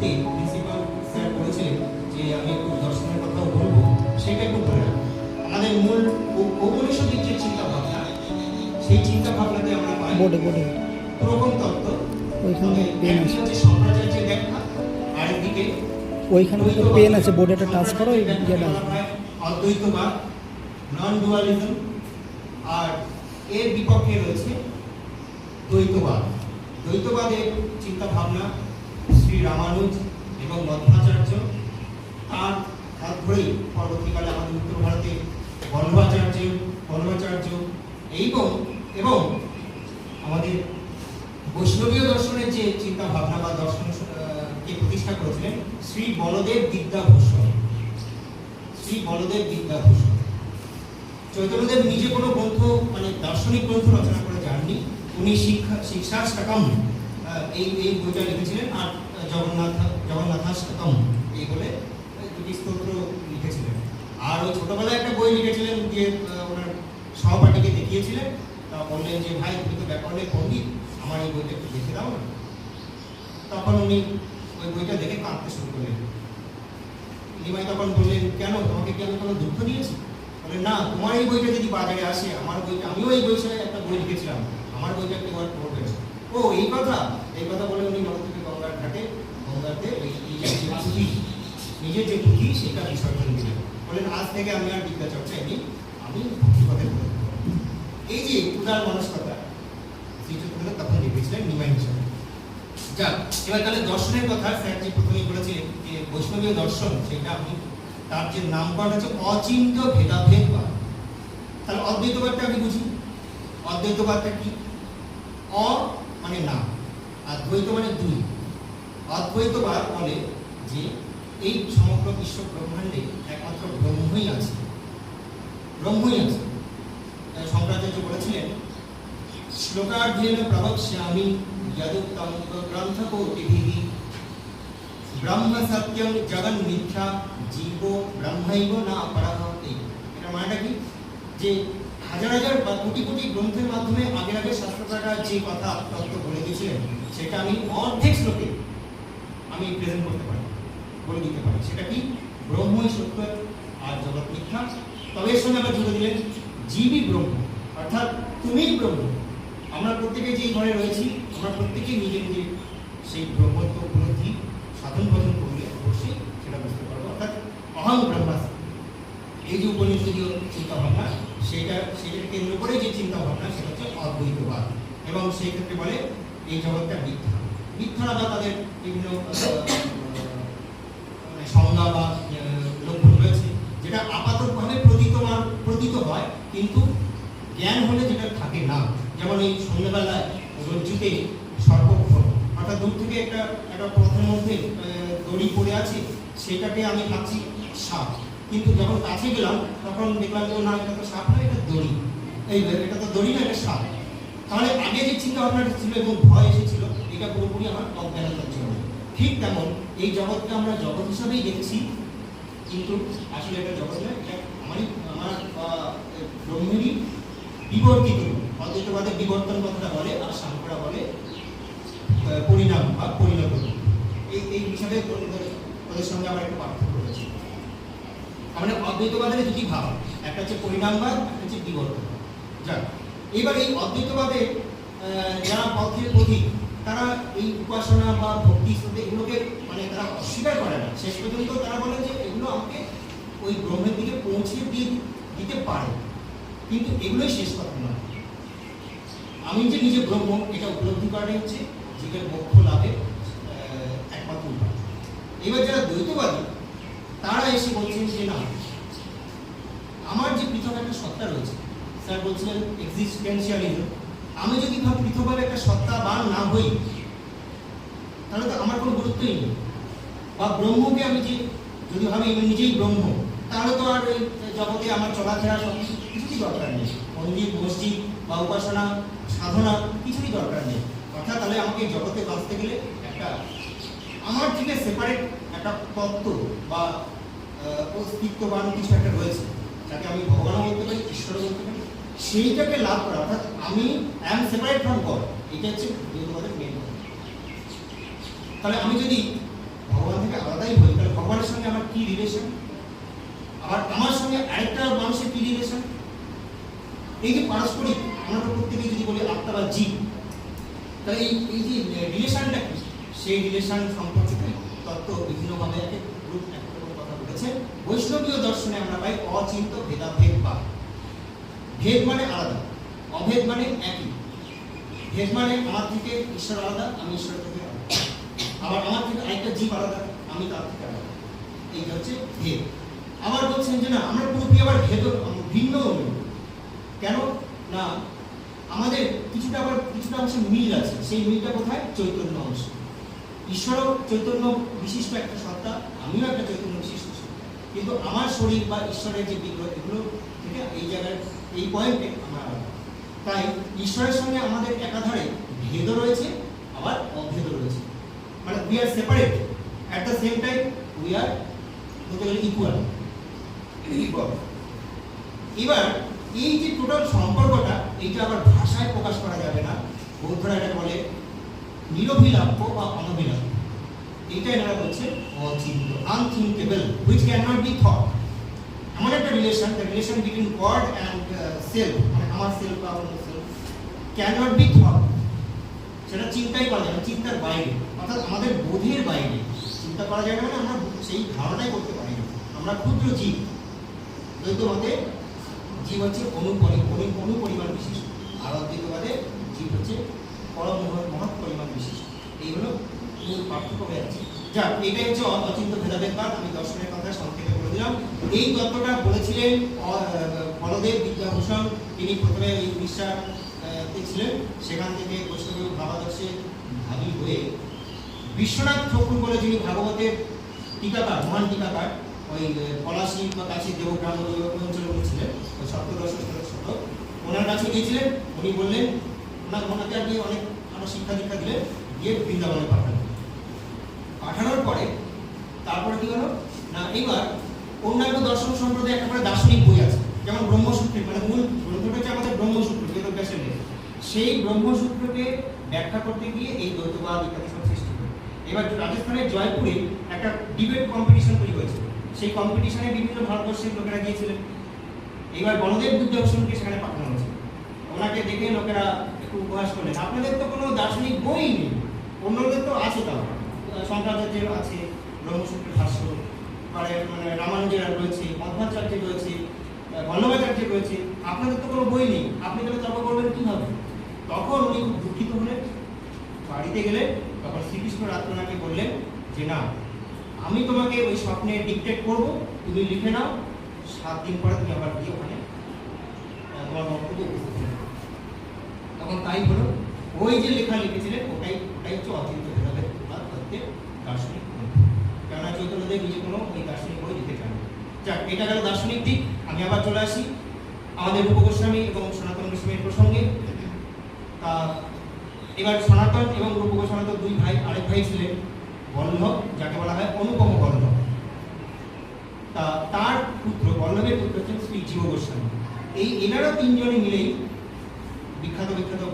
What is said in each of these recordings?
শুরুতে principal sir বলেছিলেন যে আমি একটু দর্শনের কথাও বলবো, সেটা একটু বলে রাখবো। আমাদের মূল ঔপনিষদিক যে চিন্তা ভাবনা, সেই চিন্তা ভাবনাতে আমরা পাই প্রথম তত্ত্ব, একদিকে হচ্ছে শঙ্করাচার্যের ব্যাখ্যা, আরেকদিকে ওইখানে পেন আছে, বোর্ডে একটা টাচ করো, ওই ইয়েটা অদ্বৈতবাদ, নন ডুয়ালিজম, আর এর বিপক্ষে রয়েছে দ্বৈতবাদ। দ্বৈতবাদের চিন্তা ভাবনা শ্রী রামানুজ এবং মধ্বাচার্য, তার হাত ধরেই পরবর্তীকালে আমাদের উত্তর ভারতে বল্লভাচার্য এবং আমাদের বৈষ্ণবীয় দর্শনের যে চিন্তা ভাবনা বা দর্শন কে প্রতিষ্ঠা করেছিলেন শ্রী বলদেব বিদ্যাভূষণ। চৈতন্যদেব নিজে কোনো গ্রন্থ মানে দার্শনিক গ্রন্থ রচনা করে যাননি, উনি শিক্ষাষ্টকম এই বইটা লিখেছিলেন, আর জগন্নাথাষ্টকম এই বলে দুটি স্তোত্র লিখেছিলেন। আর ওই ছোটবেলায় একটা বই লিখেছিলেন, যে ওনার সহপাঠীকে দেখিয়েছিলেন, তা বললেন যে ভাই তুমি তো ব্যাকরণের পণ্ডিত, আমার এই বইটা একটু দেখে দাও না। তখন উনি ওই বইটা দেখে কাঁদতে শুরু করলেন। নিমাই তখন বললেন, কেন, তোমাকে কি আমি কোনো দুঃখ দিয়েছি? বলে না, তোমার এই বইটা যদি বাজারে আসে, আমার বইটা, আমিও এই বইটায় একটা বই লিখেছিলাম, আমার বইটা কেউ আর পড়বে। ও এই কথা বলে উনি নদী থেকে গঙ্গার গঙ্গাতে নিজের যে পুঁথি সেটা বিসর্জন দিলেন। বলেন আজ থেকে আমি আর বিদ্যা চর্চায় আমি ভক্তিপথে বলব। এই যে উদার মানসিকতা শ্রীচৈতন্য তখন লিখেছিলেন নিমাই হিসাবে। যাক, এবার তাহলে দর্শনের কথা স্যার যে প্রথমেই বলেছিলেন যে বৈষ্ণবীয় দর্শন, সেটা আমি তার যে নামকরণ হচ্ছে অচিন্ত ভেদাভেদবাদ। তাহলে অদ্বৈতবাদটা আমি বুঝি। অদ্বৈতবাদটা কি? অ মানে না, আর দ্বৈত মানে দুই। অদ্বৈতবাদ বলে যে এই সমগ্র বিশ্ব ব্রহ্মাণ্ডে একমাত্র ব্রহ্মই আছে। শঙ্করাচার্য বলেছিলেন, শ্লোকার্ধেন প্রবক্ষ্যামি যদুক্তম গ্রন্থকোটিভিঃ ব্রহ্ম সত্যং জগন মিথ্যা জীব ব্রহ্মৈব না পরঃ। এটা মানেটা কি? যে হাজার বা কোটি গ্রন্থের মাধ্যমে আগে শাস্ত্রকাররা যে কথা তত্ত্ব বলে দিয়েছিলেন, সেটা আমি অর্ধেক শ্লোকে আমি প্রেজেন্ট করতে পারি, বলে দিতে পারি। সেটা কি? ব্রহ্মই সত্য আর জগৎ মিথ্যা। তবে এর সঙ্গে আবার জুড়ে দিলেন জীবই ব্রহ্ম, অর্থাৎ তুমিই ব্রহ্ম। আমরা প্রত্যেকে যে ঘরে রয়েছি, আমরা প্রত্যেকেই নিজের সেই ব্রহ্মত্ব উপলব্ধি সাধন ভজন করলে অবশ্যই সেটা বুঝতে পারবো। অর্থাৎ অহং ব্রহ্মাস্মি, এই যে উপনিষদীয় চিন্তা ভাবনা, সেটাকে কেন্দ্র করে যে চিন্তা ভাবনা, সেটা হচ্ছে অদ্বৈতবাদ। এবং সেই ক্ষেত্রে বলে এই জগৎটা মিথ্যা বা তাদের বিভিন্ন সংজ্ঞা বা লক্ষণ রয়েছে, যেটা আপাতভাবে প্রতীত হয়, কিন্তু জ্ঞান হলে যেটা থাকে না। যেমন এই সন্ধ্যাবেলায় রজ্জুতে সর্পক্ষণ, অর্থাৎ দূর থেকে একটা পথের মধ্যে দড়ি পড়ে আছে, সেটাকে আমি ভাবছি সাপ, কিন্তু যখন কাছে গেলাম তখন দেখলাম যে না, এটা তো সাপ না, এটা দড়ি। এটা তো দড়ি না, এটা সাপ। তাহলে আগে যে চিন্তা ভাবনাটা ছিল এবং ভয় এসেছিল, এটা পুরোপুরি আমার অজ্ঞানতার জন্য। ঠিক তেমন এই জগৎকে আমরা জগৎ হিসাবেই দেখছি, কিন্তু আসলে এটা জগৎ নয়, এটা আমার ব্রহ্মেরই বিবর্তিত। অদ্বৈতবাদের বিবর্তন কথাটা বলে, আর সাংখ্যরা বলে পরিণাম বা পরিণত। এই বিষয়ে ওদের সঙ্গে আমার একটু পার্থক্য রয়েছে। মানে অদ্বৈতবাদের দুটি ভাব, একটা হচ্ছে পরিণামবাদ, একটা হচ্ছে বিবর্তন। যাক, এবার এই অদ্বৈতবাদে যারা পথের পথিক, তারা এই উপাসনা বা ভক্তি শ্রদ্ধা এগুলোকে মানে তারা অস্বীকার করে না। শেষ পর্যন্ত তারা বলে যে এগুলো আমাকে ওই ব্রহ্মের দিকে পৌঁছে দিতে পারে, কিন্তু এগুলোই শেষ কথা নয়। আমি যে নিজে ব্রহ্ম, এটা উপলব্ধি করাটাই হচ্ছে জীবের মোক্ষ লাভের একমাত্র উপায়। এবার যারা দ্বৈতবাদী, তারা এসে বলছেন যে না, আমার যে পৃথক একটা সত্তা রয়েছে, স্যার বলছিলেন এক্সিস্টেন্সিয়ালিজম, আমি যদি পৃথকভাবে একটা সত্তাবান না হই, তাহলে তো আমার কোনো গুরুত্বই নেই। বা ব্রহ্মকে আমি যদি ভাবি আমি নিজেই ব্রহ্ম, তাহলে তো আর জগতে আমার চলাফেরা সব কিছুই দরকার নেই। মন্দির, মসজিদ বা উপাসনা, সাধনা কিছুই দরকার নেই। অর্থাৎ তাহলে আমাকে জগতে বাঁচতে গেলে একটা আমার থেকে সেপারেট একটা তত্ত্ব বা অস্তিত্ববান কিছু একটা রয়েছে, যাকে আমি ভগবানও বলতে পারি, ঈশ্বরও বলতে পারি, সেইটাকে লাভ করা। অর্থাৎ আমি অ্যাম সেপারেট ফ্রম গড, এটা হচ্ছে দ্বৈতবাদের মেন কথা। তাহলে আমি যদি থেকে আলাদাই হই, তাহলে ভগবানের সঙ্গে আমার কি রিলেশন, আবার আমার সঙ্গে আরেকটা মানুষের কি রিলেশন? এই যে পারস্পরিক, আমরা তো প্রত্যেকেই যদি বলি আত্মা বা জীব, তাহলে এই যে রিলেশনটা কি, সেই রিলেশন সম্পর্কিত তত্ত্ব বিভিন্নভাবে এক এক গ্রুপ এক এক রকম কথা বলেছে। বৈষ্ণবীয় দর্শনে আমরা পাই অচিন্ত ভেদাভেদ বা ভেদ মানে আলাদা, অভেদ মানে একই। ভেদ মানে আমার থেকে ঈশ্বর আলাদা, আমি ঈশ্বরের থেকে আলাদা, আবার আমার থেকে আরেকটা জীব আলাদা, আমি তার থেকে আলাদা, এইটা হচ্ছে ভেদ। আবার বলছেন যে না, আমরা পুরোপুরি আবার ভেদ ভিন্ন নই। কেন না, আমাদের কিছুটা অংশ মিল আছে। সেই মিলটা কোথায়? চৈতন্য অংশ। ঈশ্বরও চৈতন্য বিশিষ্ট একটা সত্তা, আমিও একটা চৈতন্য বিশিষ্ট সত্তা, কিন্তু আমার শরীর বা ঈশ্বরের যে বিগ্রহ, এগুলো থেকে এই জায়গায় এই পয়েন্টে আমরা আলাদা। তাই ঈশ্বরের সঙ্গে আমাদের একাধারে ভেদও রয়েছে, আবার অভেদও রয়েছে। মানে we are separate, at the same time we are বলতে গেলে ইকুয়াল। এবার এই যে টোটাল সম্পর্কটা, এইটা আবার ভাষায় প্রকাশ করা যাবে না। বৌদ্ধরা এটা বলে নিরভিলাপ্য বা অনভিলাপ্য। এইটা এনারা বলছে অচিন্ত, unthinkable, which can not be thought. এমন একটা relation, the relation between God and self, মানে আমার সেলফ বা অন্য self, can not be thought. সেটা চিন্তাই করা যাবে না, চিন্তার বাইরে, অর্থাৎ আমাদের বোধের বাইরে। চিন্তা করা যাবে না, আমরা সেই ধারণাই করতে পারি না। আমরা ক্ষুদ্র জীব। দ্বৈতমতে জীব হচ্ছে অনুপরিমাণ বিশিষ্ট, আর অদ্বৈতবাদে জীব হচ্ছে পরম মহৎ পরিমাণ বিশিষ্ট। এই হলো মূল পার্থক্য হয়ে আছে। যাক, এটাই হচ্ছে অচিন্ত ভেদাভেদবাদ। আমি দর্শনের কথা সংক্ষেপে বলে দিলাম। এই তত্ত্বটা বলেছিলেন বলদেব বিদ্যাভূষণ। তিনি প্রথমে এই উড়িষ্যাতে ছিলেন, সেখান থেকে বৈষ্ণব ভাবাদর্শে ভাবী হয়ে বিশ্বনাথ ঠাকুর বলে যিনি ভাগবতের টিকাকার, মহান টিকাকার, ওই পলাশী বা কাশী দেবগ্রাম অঞ্চলে উনি ছিলেন, ওই সপ্তদশ শতক, ওনার কাছে গিয়েছিলেন। উনি বললেন, ওনাকে আর কি অনেক আরো শিক্ষা দীক্ষা দিলেন, দিয়ে বৃন্দাবনে পাঠানোর পরে তারপরে কি হলো না, এইবার অন্যান্য দর্শন সম্প্রদায় একটা করে দার্শনিক বই আছে, যেমন ব্রহ্মসূত্র, মানে মূল গ্রন্থটা হচ্ছে আমাদের ব্রহ্মসূত্র, বেদব্যাসের লেখা। সেই ব্রহ্মসূত্রকে ব্যাখ্যা করতে গিয়ে এই দ্বৈতবাদ ইত্যাদি সব সৃষ্টি হয়। এবার রাজস্থানের জয়পুরে একটা ডিবেট কম্পিটিশন তৈরি হয়েছে। সেই কম্পিটিশনে বিভিন্ন ভারতবর্ষের লোকেরা গিয়েছিলেন। এবার বলদেব বিদ্যাভূষণকে সেখানে পাঠানো হয়েছে। ওনাকে দেখে লোকেরা একটু উপহাস করলেন, আপনাদের তো কোনো দার্শনিক বই নেই, অন্যদের তো আছে, তাও শঙ্করাচার্যের আছে, ব্রহ্মসূত্রের ভাষ্য, মানে রামানুজের রয়েছে, মধ্বাচার্যের রয়েছে, বল্লভাচার্যের রয়েছে, আপনাদের তো কোনো বই নেই, আপনি তাহলে তর্ক করবেন কীভাবে? তখন উনি খুব দুঃখিত হলেন, বাড়িতে গেলেন। তখন শ্রীকৃষ্ণ রাত্রনাকে বললেন যে না, আমি তোমাকে ওই স্বপ্নে ডিকটেট করবো, তুমি লিখে নাও, 7 দিন পরে তুমি আবার গিয়ে ওখানে তোমার বক্তব্য উপস্থিত হবে। তখন তাই হলো, ওই যে লেখা লিখেছিলেন ওটাই হচ্ছে অচিন্ত ভেদাভেদ বা তত্ত্বের দার্শনিক গ্রন্থ। কেননা চৈতন্যদেব নিজে কোনো ওই দার্শনিক বই লিখে যান। যাক, এটা গেল দার্শনিক দিক। আমি আবার চলে আসি আমাদের রূপ গোস্বামী এবং সনাতন গোস্বামীর প্রসঙ্গে। তা এবার সনাতন এবং রূপ গোস্বামী তো দুই ভাই, আরেক ভাই ছিলেন বল্লভ, যাকে বলা হয় অনুপম বল্লভ। তা তার পুত্র বল্লভের পুত্র হচ্ছেন শ্রী জীব গোস্বামী। এনারা তিনজনে মিলেই বিখ্যাত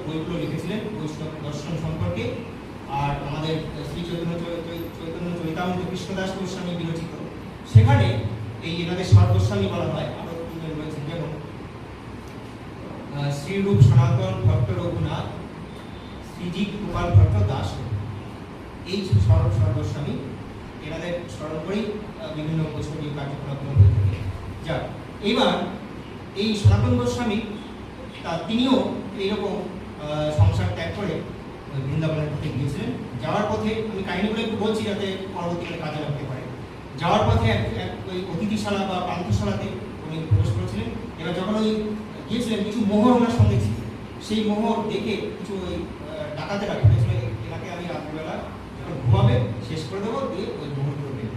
বইগুলো লিখেছিলেন বৈষ্ণব দর্শন সম্পর্কে। আর আমাদের শ্রী চৈতন্য চরিতামৃত কৃষ্ণদাস গোস্বামী বিরচিত, সেখানে এই এনাদের ষট গোস্বামী বলা হয়। আরো তিনজন রয়েছেন, যেমন শ্রীরূপ সনাতন ভট্ট রঘুনাথ, শ্রীজিৎ গোপাল ভট্ট দাস। এই ষট গোস্বামী, এনাদের স্মরণ করেই বিভিন্ন বৈষ্ণবীয় কার্যকলাপ হয়ে থাকে। যাক, এবার এই সনাতন গোস্বামী তিনিও এইরকম সংসার ত্যাগ করে বৃন্দাবনের পথে গিয়েছিলেন। যাওয়ার পথে, আমি কাহিনীগুলো একটু বলছি যাতে পরবর্তীকালে কাজে লাগতে পারে। যাওয়ার পথে এক ওই অতিথিশালা বা পান্থশালাতে উনি প্রবেশ করেছিলেন। এবার যখন ওই গিয়েছিলেন, কিছু মোহর ওনার সঙ্গে ছিল। সেই মোহর দেখে কিছু ওই ডাকাতে রাখা হয়েছিল, এনাকে আমি রাত্রিবেলা যখন ঘুমাবে শেষ করে দেবো, দিয়ে ওই মোহরগুলো দেবো।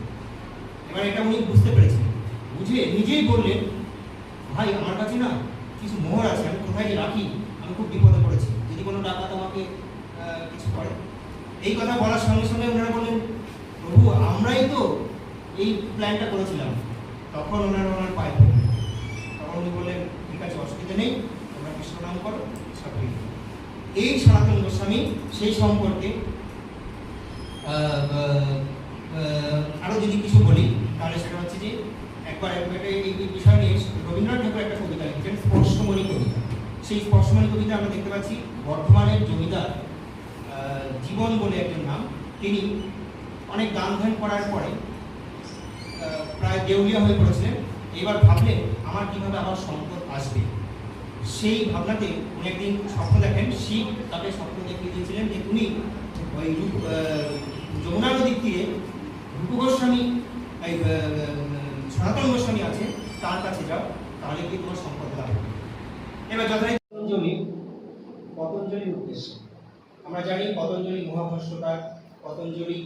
এবার এটা উনি বুঝতে পেরেছিলেন, বুঝে নিজেই বললেন, ভাই আমার কাছে না কিছু মোহর আছে, আমি কোথায় যে রাখি, আমি খুব বিপদে পড়েছি, যদি কোনো ডাকাত আমাকে কিছু করে। এই কথা বলার সঙ্গে সঙ্গে ওনারা বললেন, প্রভু আমরাই তো এই প্ল্যানটা করেছিলাম। তখন ওনার পায়ে পড়লেন। তখন উনি বললেন, ঠিক আছে, অসুবিধা নেই, তোমরা কৃষ্ণ নাম করো, সব ঠিক। এই সনাতন গোস্বামী সেই সম্পর্কে আরও যদি কিছু বলি তাহলে সেটা হচ্ছে যে একবার এই বিষয় নিয়ে রবীন্দ্রনাথ ঠাকুর একটা কবিতা লিখেছেন স্পর্শমণি কবিতা। সেই স্পর্শমণি কবিতা আমরা দেখতে পাচ্ছি বর্ধমানের জমিদার জীবন বলে একজন নাম, তিনি অনেক দান ধ্যান করার পরে প্রায় দেউলিয়া হয়ে পড়েছিলেন। এবার ভাবলেন আমার কিভাবে আবার সম্পদ আসবে। সেই ভাবনাতে উনি একদিন স্বপ্ন দেখেন, শিব তাকে স্বপ্ন দেখিয়ে দিয়েছিলেন যে তুমি ওই যমুনা নদীর তীরে রূপ গোস্বামী এই সনাতন গোস্বামী আছে তার কাছে যাও, তাহলে কি তোমার সম্পদ লাভ হবে। এবার যথারীতি পতঞ্জলির উদ্দেশ্য আমরা জানি, পতঞ্জলি মহাভাষ্যকার, পতঞ্জলি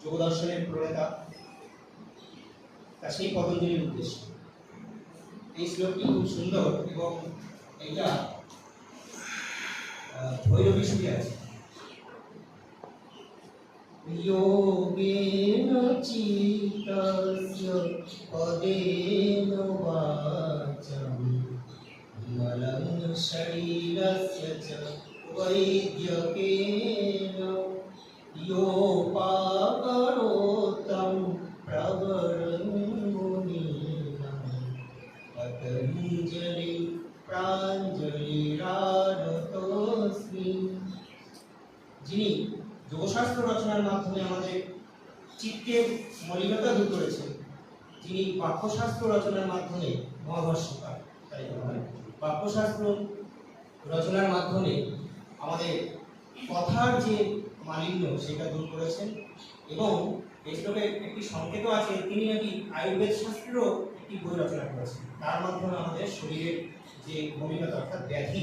যোগদর্শনের প্রণেতা, তা সেই পতঞ্জলির উদ্দেশ্য এই শ্লোকটি খুব সুন্দর এবং এটা ভৈরবী সুরে আছে। যোগেন চিত্তস্য পদেন বাচম মলং শরীরস্য চ বৈদ্যকেন योपाकरोतं प्रवरं मुनीनां पतञ्जलि प्राञ्जलिरानतोऽस्मि। যিনি যোগশাস্ত্র রচনার মাধ্যমে আমাদের চিত্তের মলিনতা দূর করেছেন, যিনি বাক্যশাস্ত্র রচনার মাধ্যমে মহাভাষ্যকার, তাই হয় বাক্যশাস্ত্র রচনার মাধ্যমে আমাদের কথার যে মালিন্য সেটা দূর করেছেন। এবং এই শ্লোকে একটি সংকেত আছে, তিনি নাকি আয়ুর্বেদ শাস্ত্রেরও একটি বই রচনা করেছেন, তার মাধ্যমে আমাদের শরীরের যে মলিনতা অর্থাৎ ব্যাধি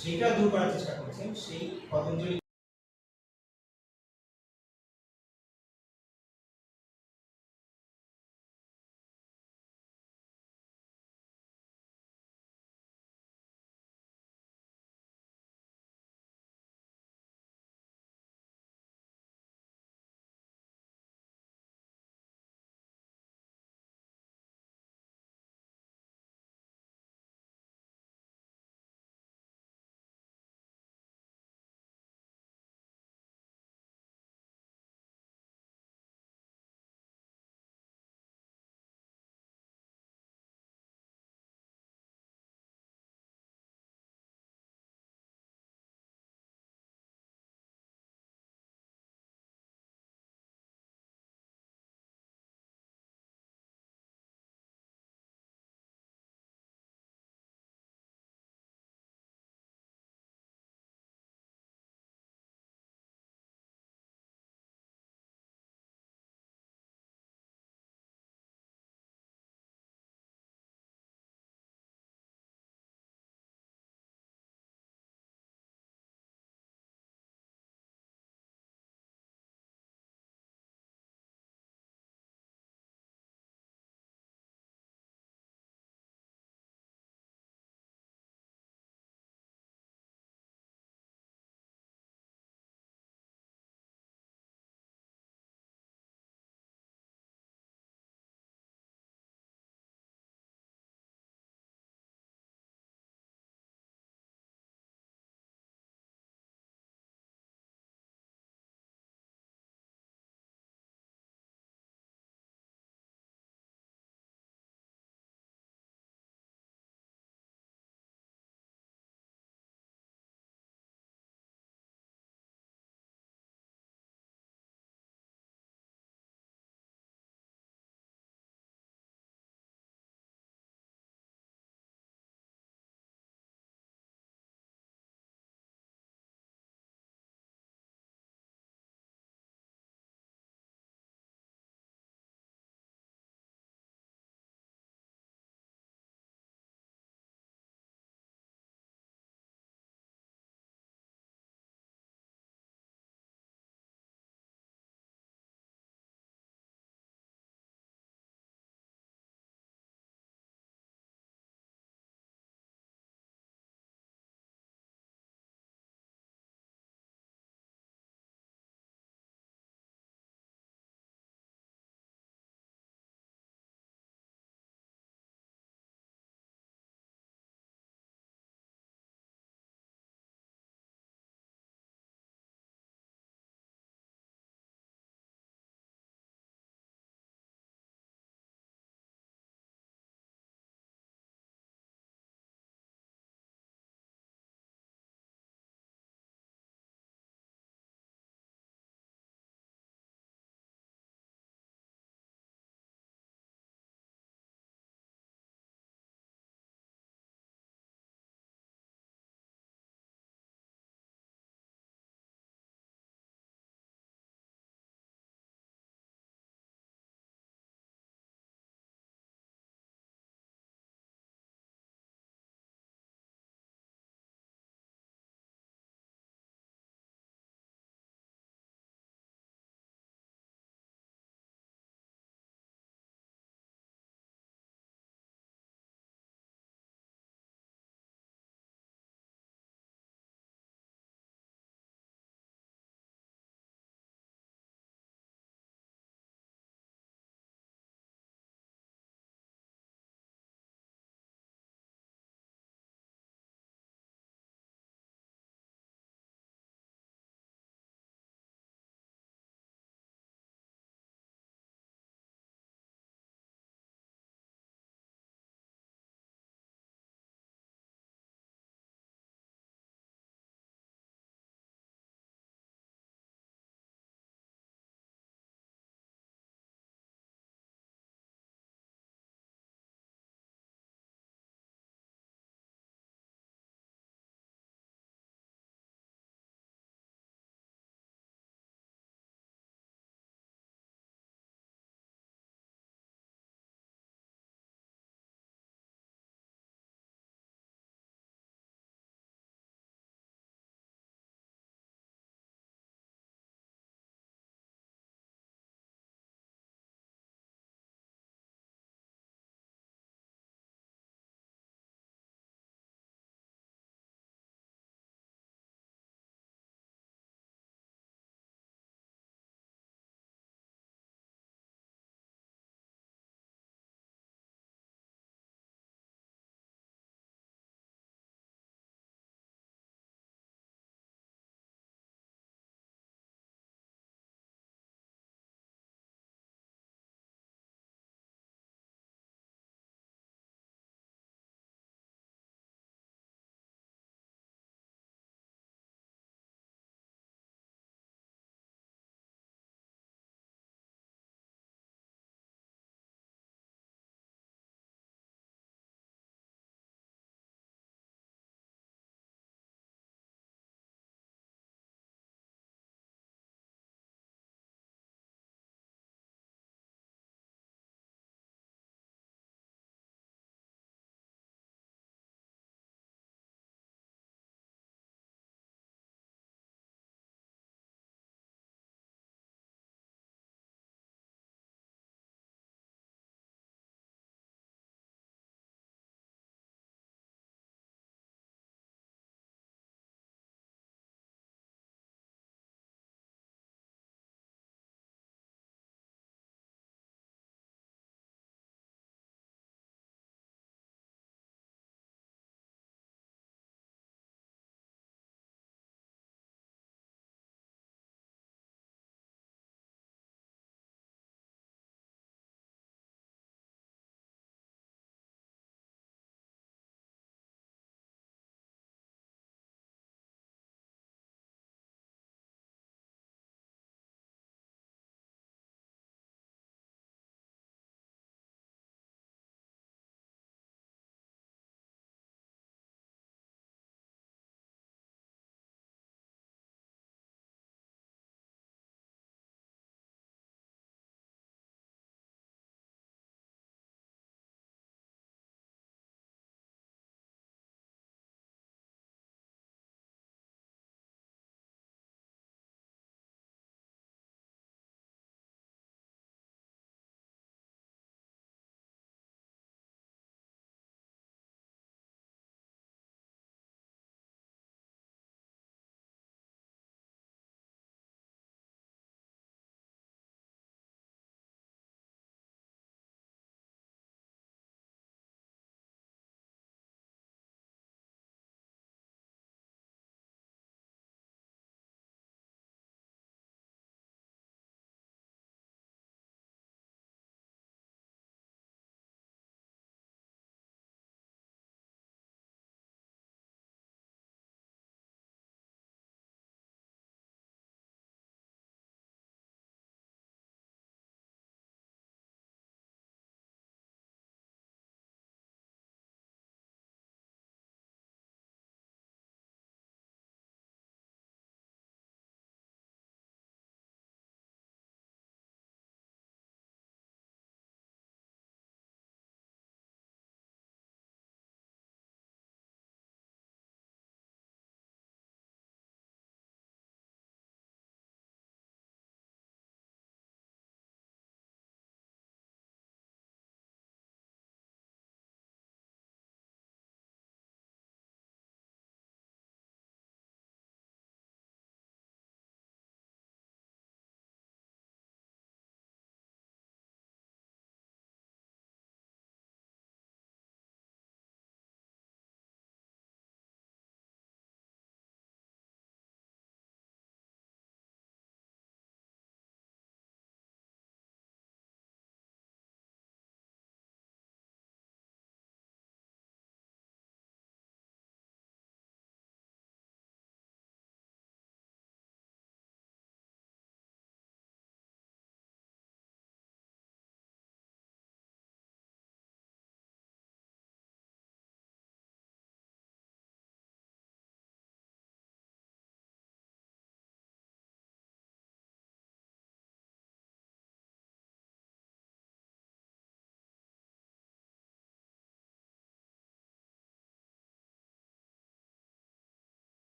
সেটা দূর করার চেষ্টা করেছেন। সেই পতঞ্জলি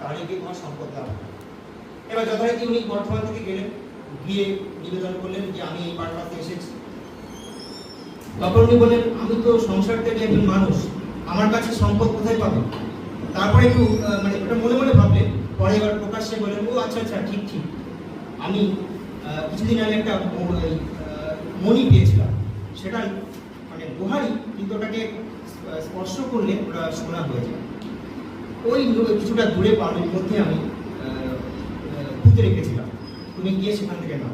তাহলে গিয়ে তোমার সম্পদ লাভ হবে। এবার যথারীতি উনি বর্ধমান থেকে গেলেন, গিয়ে নিবেদন করলেন যে আমি এই পারপাসে এসেছি। তখন উনি বললেন আমি তো সংসার থেকে একজন মানুষ, আমার কাছে সম্পদ কোথায় পাবো? তারপরে একটু মানে ওটা মনে মনে ভাবলেন, পরে এবার প্রকাশ্যে বললেন ও আচ্ছা আচ্ছা ঠিক ঠিক, আমি কিছুদিন আগে একটা মণি পেয়েছিলাম, সেটা মানে লোহারি, কিন্তু ওটাকে স্পর্শ করলে ওটা সোনা হয়ে যায়। ওই কিছুটা দূরে পানির মধ্যে আমি পুঁতে রেখেছিলাম, তুমি গিয়ে সেখান থেকে নাও।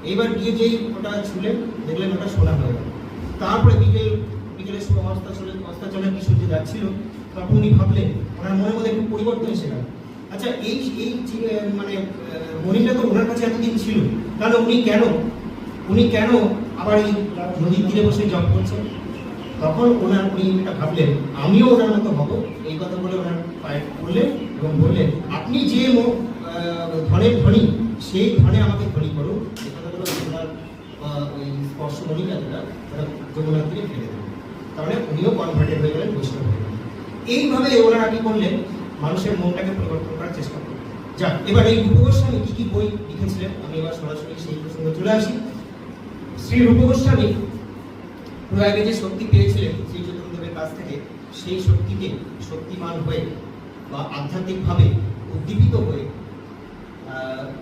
এইবার গিয়ে যেই ওটা ছুলেন, দেখলেন ওটা সোনা হয়ে গেল। তারপরে বিকেলে অস্তাচলের কি সূর্য যাচ্ছিল, তখন উনি ভাবলেন, ওনার মনের মধ্যে একটু পরিবর্তন এসে গেল। আচ্ছা এই মানে মণিটা তো ওনার কাছে এতদিন ছিল, তাহলে উনি কেন আবার এই নদীর তীরে বসে জপ করছেন? তখন উনি এটা ভাবলেন আমিও ওনার মতো হব, এই কথা বলে ওনার পায়ে পড়লেন এবং বললেন আপনি যে ধনের ধনী, সেই ধনে আমাকে ধনী করুন। এই কথাগুলো ওনার ওই স্পর্শ মণিটা যেটা ওরা যমুনার তীরে ফেলে দেবেন। তাহলে উনিও কনভার্টেড হয়ে গেলেন, বৈষ্ণব হয়ে গেলেন। এইভাবে ওনারা কি করলেন, মানুষের মনটাকে পরিবর্তন করার চেষ্টা করলেন। যাক, এবার এই রূপ গোস্বামী কি কি বই লিখেছিলেন, আমি এবার সরাসরি সেই প্রসঙ্গে চলে আসি। শ্রী রূপ গোস্বামী প্রয়াগে যে শক্তি পেয়েছিলেন শ্রী চৈতন্যদেবের কাছ থেকে, সেই শক্তিকে শক্তিমান হয়ে বা আধ্যাত্মিকভাবে উদ্দীপিত হয়ে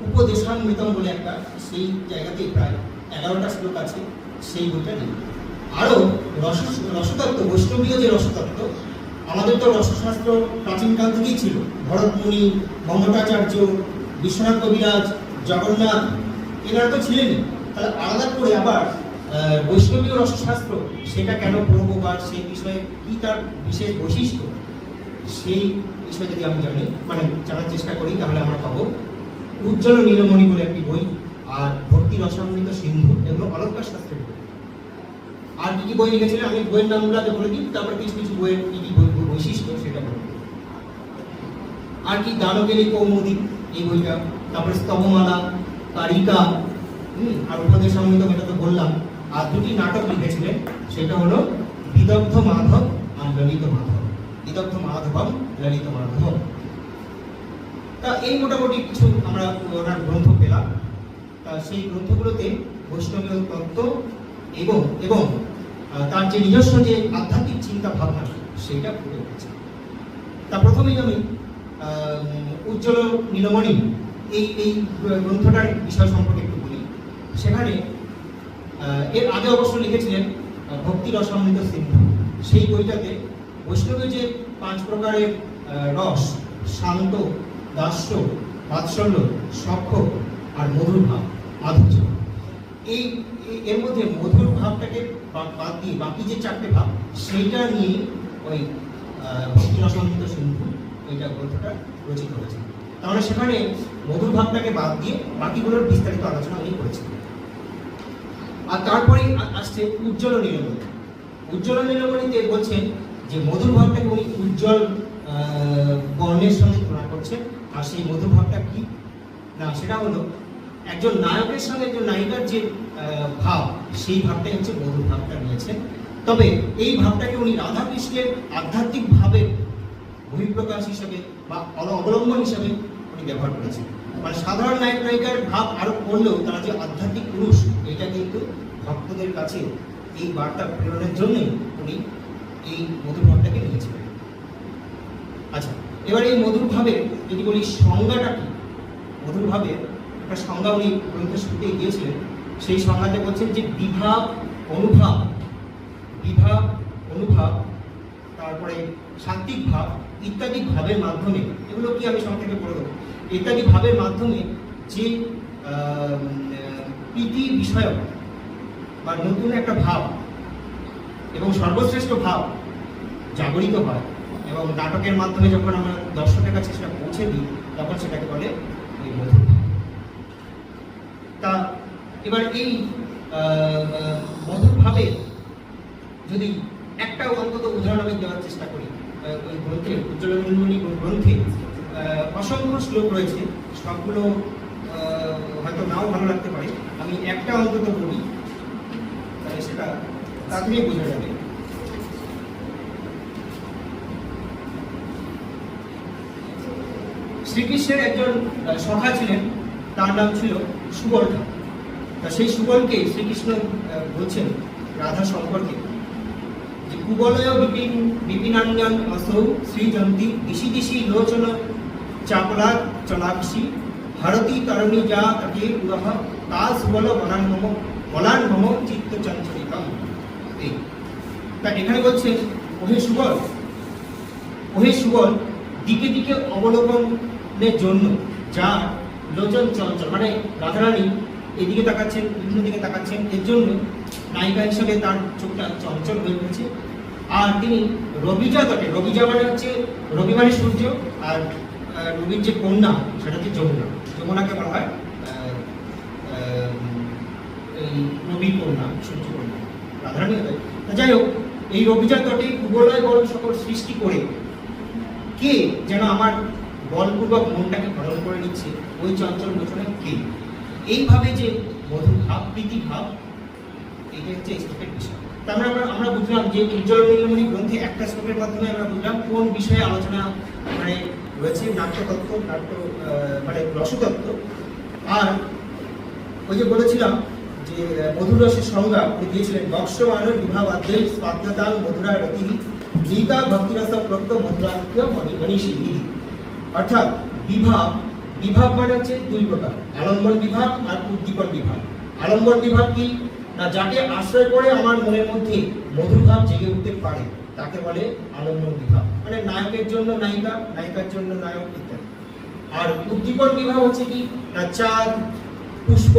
উপদেশান্বিতম বলে একটা, সেই জায়গাতেই প্রায় 11টা শ্লোক আছে, সেই বইটা নেই। আরও রসতত্ত্ব, বৈষ্ণবীয় যে রসতত্ত্ব, আমাদের তো রসশাস্ত্র প্রাচীনকাল থেকেই ছিল। ভরতমুনি, মঙ্গটাচার্য, বিশ্বনাথ কবিরাজ, জগন্নাথ, এনারা তো ছিলেনই। তাহলে আলাদা করে আবার বৈষ্ণবীয় রসশাস্ত্র, সেটা কেন পড়বো বা সেই বিষয়ে কি তার বিশেষ বৈশিষ্ট্য, সেই বিষয়ে যদি আমি জানার চেষ্টা করি, তাহলে আমরা পাবো উজ্জ্বল নীলমণি বলে একটি বই, আর ভক্তি রসামৃত সিন্ধু, এগুলো অলঙ্কার শাস্ত্রের বই। আর কি কি বই লিখেছিলেন আমি বইয়ের নামগুলো আগে বলে দিই, তারপর কিছু কিছু বইয়ের কি কি বৈশিষ্ট্য সেটা বলে দিই। আর কি দানবেলী কৌমুদী, এই বইটা, তারপরে স্তবমালা, কারিকা, আর উপদেশামৃত, এটা তো বললাম। আর দুটি নাটক লিখেছিলেন, সেটা হলো বিদগ্ধ মাধব আর ললিত মাধব, বিদগ্ধ মাধবম ললিত মাধব। তা এই মোটামুটি কিছু আমরা ওনার গ্রন্থ পেলাম। তা সেই গ্রন্থগুলোতে বৈষ্ণবীয় তত্ত্ব এবং তার যে নিজস্ব যে আধ্যাত্মিক চিন্তা ভাবনা, সেইটা ফুটে উঠেছে। তা প্রথমেই আমি উজ্জ্বল নীলমণি এই গ্রন্থটার বিষয় সম্পর্কে একটু বলি। সেখানে এর আগে অবশ্য লিখেছিলেন ভক্তি রসামৃত সিন্ধু। সেই বইটাতে বৈষ্ণবের যে 5 প্রকারের রস, শান্ত, দাস্য, বাৎসল্য, সখ্য আর মধুর ভাব, মাধুর্য, এর মধ্যে মধুর ভাবটাকে বাদ দিয়ে বাকি যে 4টে ভাব, সেইটা নিয়ে ওই ভক্তি রসামৃত সিন্ধু ওইটা গ্রন্থটা রচিত হয়েছে। তাহলে সেখানে মধুর ভাবটাকে বাদ দিয়ে বাকিগুলোর বিস্তারিত আলোচনা উনি করেছেন। আর তারপরে আসছে উজ্জ্বল নীলমণি। উজ্জ্বল নীলমণিতে বলছেন যে মধুর ভাবটাকে উনি উজ্জ্বল বর্ণের সঙ্গে তুলনা করছেন। আর সেই মধুর ভাবটা কি না, সেটা হলো একজন নায়কের সঙ্গে একজন নায়িকার যে ভাব, সেই ভাবটাই হচ্ছে মধুর ভাবটা নিয়েছেন। তবে এই ভাবটাকে উনি রাধা কৃষ্ণের আধ্যাত্মিক ভাবে বহিঃপ্রকাশ হিসাবে বা অবলম্বন হিসাবে উনি ব্যবহার করেছেন। মানে সাধারণ নায়ক নায়িকার ভাব আরো করলেও তারা যে আধ্যাত্মিক পুরুষ, এটা কিন্তু ভক্তদের কাছে এই বার্তা প্রেরণের জন্যই উনি এই মধুর ভাবটাকে নিয়েছিলেন। আচ্ছা, এবার এই মধুর ভাবে যদি বলি সংজ্ঞাটা কি, মধুর ভাবে একটা সংজ্ঞা উনি গ্রন্থের শুরুতে গিয়েছিলেন। সেই সংজ্ঞাতে বলছেন যে বিভাব, অনুভাব, তারপরে সাত্ত্বিক ভাব ইত্যাদি ভাবের মাধ্যমে, এগুলো কি আমি সংক্ষেপে বলে দেবো, ইত্যাদি ভাবের মাধ্যমে যে প্রীতি বিষয়ক বা নতুন একটা ভাব এবং সর্বশ্রেষ্ঠ ভাব জাগরিত হয়, এবং নাটকের মাধ্যমে যখন আমরা দর্শকের কাছে সেটা পৌঁছে দিই, তখন সেটাকে বলে এই মধুর ভাব। তা এবার এই মধুর ভাবে যদি একটা অন্তত উদাহরণ আমি দেওয়ার চেষ্টা করি, ওই গ্রন্থে উজ্জ্বল নীলমণি গ্রন্থে অসংখ্য শ্লোক রয়েছে, সবগুলো হয়তো নাও ভালো লাগতে পারে, আমি একটা অন্তত বলি, তাহলে সেটা তাড়াতাড়ি বোঝা যাবে। শ্রীকৃষ্ণের একজন সখা ছিলেন, তার নাম ছিল সুবল ঠাকুর। তা সেই সুবলকে শ্রীকৃষ্ণ বলছেন রাধা সম্পর্কে যে কুবলয় বিপিনাঙ্গন অসৌ শ্রীজন্তী দিশি দিশি লোচন চাপলা চলাক্ষী ভারতী তরণী যা তাকে পুরহ তা সুবল বলান্মম চিত্ত চঞ্চলিতম। এই তা এখানে বলছেন ওহে সুবল দিকে দিকে অবলোকনের জন্য যার লোচন চঞ্চল, মানে রাধারানী এদিকে তাকাচ্ছেন, বিভিন্ন দিকে তাকাচ্ছেন, এর জন্য নায়িকা হিসেবে তার চোখটা চঞ্চল হয়ে উঠেছে। আর তিনি রবিজা তটে, রবিজা মানে হচ্ছে রবি মানে সূর্য, আর রবির যে কন্যা সেটা হচ্ছে যমুনা, যমুনাকে বলা হয় এই রবি কন্যা, সূর্য কন্যা, রাধারানী। যাই হোক, এই রবিজা তটে কুবলয় বল সকল সৃষ্টি করে কে যেন আমার বলপূর্বক মনটাকে হরণ করে নিচ্ছে, ওই চঞ্চল লোচনে কে? এইভাবে যে মধুর ভাব, প্রীতি ভাব, এটা হচ্ছে এই শ্লোকের বিষয়। তার মানে আমরা বুঝলাম যে উজ্জ্বল নীলমণি গ্রন্থে একটা শ্লোকের মাধ্যমে আমরা বুঝলাম কোন বিষয়ে আলোচনা মানে রয়েছে, নাট্যতত্ত্ব, মানে রসতত্ত্ব। আর ওই যে বলেছিলাম যে মধুর রসের সংজ্ঞা উনি দিয়েছিলেন, বক্সমানের বিভাব আদ্বৈত স্বাদ্যতাল মধুরা রতি গীতা ভক্তিরস প্রক্ত মধুরাত্ম মনীষী। অর্থাৎ বিভাব মানে হচ্ছে দুই প্রকার, আলম্বন বিভাগ আর উদ্দীপন বিভাগ। আলম্বন বিভাগ কি না, যাকে আশ্রয় করে আমার মনের মধ্যে মধুর ভাব জেগে উঠতে পারে তাকে বলে আলম্বন বিভাগ, মানে নায়কের জন্য নায়িকা, নায়িকার জন্য নায়ক ইত্যাদি। আর উদ্দীপন বিভাগ হচ্ছে কি না, চাঁদ, পুষ্প,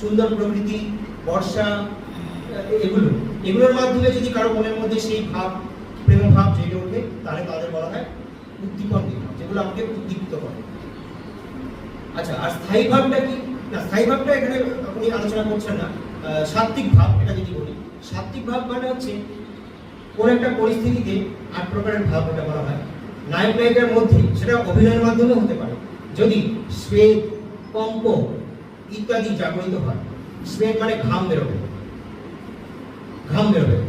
সুন্দর প্রকৃতি, বর্ষা, এগুলোর মাধ্যমে যদি কারো মনের মধ্যে সেই ভাব, প্রেম ভাব জেগে ওঠে, তাহলে তাদের বলা হয় উদ্দীপন বিভাগ, যেগুলো আমাকে উদ্দীপ্ত করে। আচ্ছা, আর স্থায়ী ভাবটা কি না, স্থায়ী ভাবটা এখানে আপনি আলোচনা করছেন না। সাত্ত্বিক ভাব, এটা যদি বলি, সাত্ত্বিক ভাব মানে হচ্ছে কোন একটা পরিস্থিতিতে 8 প্রকারের ভাব এটা বলা হয় নায়ক নায়িকার মধ্যে, সেটা অভিনয়ের মাধ্যমে হতে পারে। যদি শ্বেত, কম্প ইত্যাদি জাগরিত হয়, শ্বেত মানে ঘাম বেরোবে,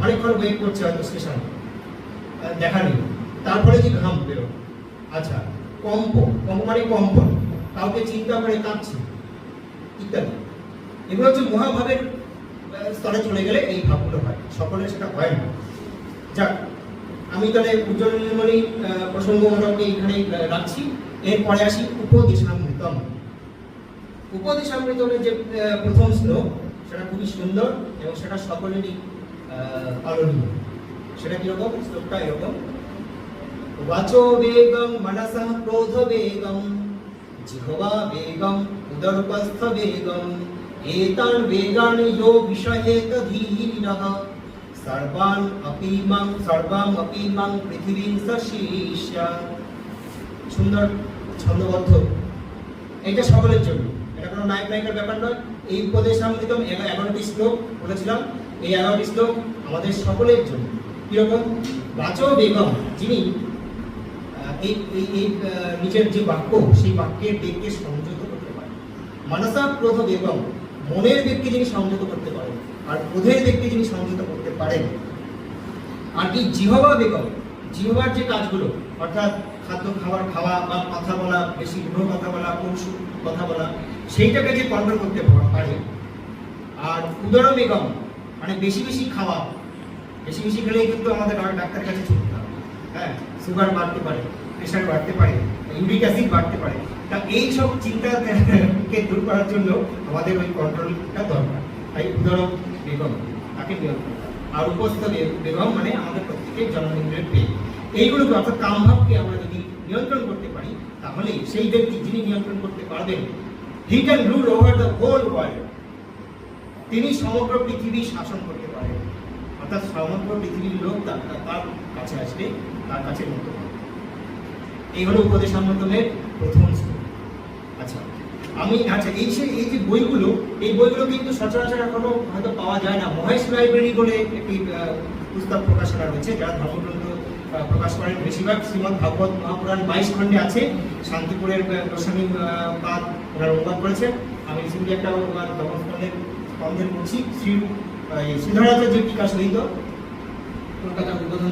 অনেকক্ষণ ওয়েট করছে হয়তো স্টেশনে, দেখা নেই, তারপরে যে ঘাম বেরোবে। আচ্ছা, কম্প মানে কম্পন, কাউকে চিন্তা করে কাঁদছে ইত্যাদি। এগুলো হচ্ছে মহাভাবের স্তরে চলে গেলে এই ভাবগুলো হয়, সকলের সেটা হয় না। যাক, আমি তাহলে উজ্জ্বল নীলমণি প্রসঙ্গ মোটামুটি এখানে রাখছি। এরপরে আসি উপদেশামৃতম। উপদেশামৃতমের যে প্রথম শ্লোক, সেটা খুবই সুন্দর এবং সেটা সকলেরই পালনীয়। সেটা কিরকম? শ্লোকটা এরকম, বাচো বেগম মনসঃ ক্রোধ বেগম জিহ্বা বেগম উদরপস্থ বেগম এতান বেগান ইয়ো বিষয়েত ধীরঃ সর্বান অপি মাং পৃথিবীং সশীর্ষ। সুন্দর ছন্দবদ্ধ, এটা সকলের জন্য, এটা কোনো নায়ক নায়িকার ব্যাপার নয়। এই উপদেশামৃতম 11টি শ্লোক বলেছিলাম, এই 11টি শ্লোক আমাদের সকলের জন্য। কিরকম? বাচো বেগম, যিনি এই নিজের যে বাক্য, সেই বাক্যের বেগকে সংযত করতে পারেন। মানসা ক্রোধ বেগম, মনের বেগকে যিনি সংযত করতে পারেন, আর ক্রোধের বেগকে যিনি সংযত করতে পারেন। আর কি জিহ্বা বেগম, জিহ্বার যে কাজগুলো, অর্থাৎ খাবার খাওয়া বা কথা বলা, বেশি উগ্র কথা বলা, পরশু কথা বলা, সেইটাকে যে কন্ট্রোল করতে পারে। আর উদর বেগম মানে বেশি বেশি খাওয়া, বেশি বেশি খেলেই কিন্তু আমাদের ডাক্তারের কাছে ছুটতে হবে। হ্যাঁ, সুগার বাড়তে পারে, প্রেশার বাড়তে পারে, ইউরিক অ্যাসিড বাড়তে পারে। তা এই সব চিন্তাকে দূর করার জন্য আমাদের ওই কন্ট্রোলটা দরকার। তাই উদর বেগম তাকে নিয়ন্ত্রণ, আর উপস্থ বেগম মানে আমাদের প্রত্যেকের জন্মেন্দ্রের পেয়ে। এইগুলোকে অর্থাৎ কামভাবকে আমরা যদি নিয়ন্ত্রণ করতে পারি, তাহলে সেই ব্যক্তি যিনি নিয়ন্ত্রণ করতে পারবেন, he can rule over the whole world, তিনি সমগ্র পৃথিবী শাসন করতে পারেন। অর্থাৎ সমগ্র পৃথিবীর লোক তার কাছে আসবে, তার কাছে মত পাবে। এই হলো উপদেশামৃতমের প্রথম শ্লোক। আচ্ছা, এই যে বইগুলো, এই বইগুলো কিন্তু সচরাচর এখনো হয়তো পাওয়া যায় না। মহেশ লাইব্রেরি বলে একটি পুস্তক প্রকাশনা রয়েছে, যারা ধর্মগ্রন্থ প্রকাশ করেন। বেশিরভাগ শ্রীমদ্ ভাগবত মহাপুরাণ 22 খণ্ডে আছে। শান্তিপুরের গোস্বামী পাদ ওনার অনুবাদ করেছেন। আমি রিসেন্টলি একটা অনুবাদ স্কন্ধের করছি, শ্রীধরাচার্যের টিকা সহিত কলকাতা উদ্বোধন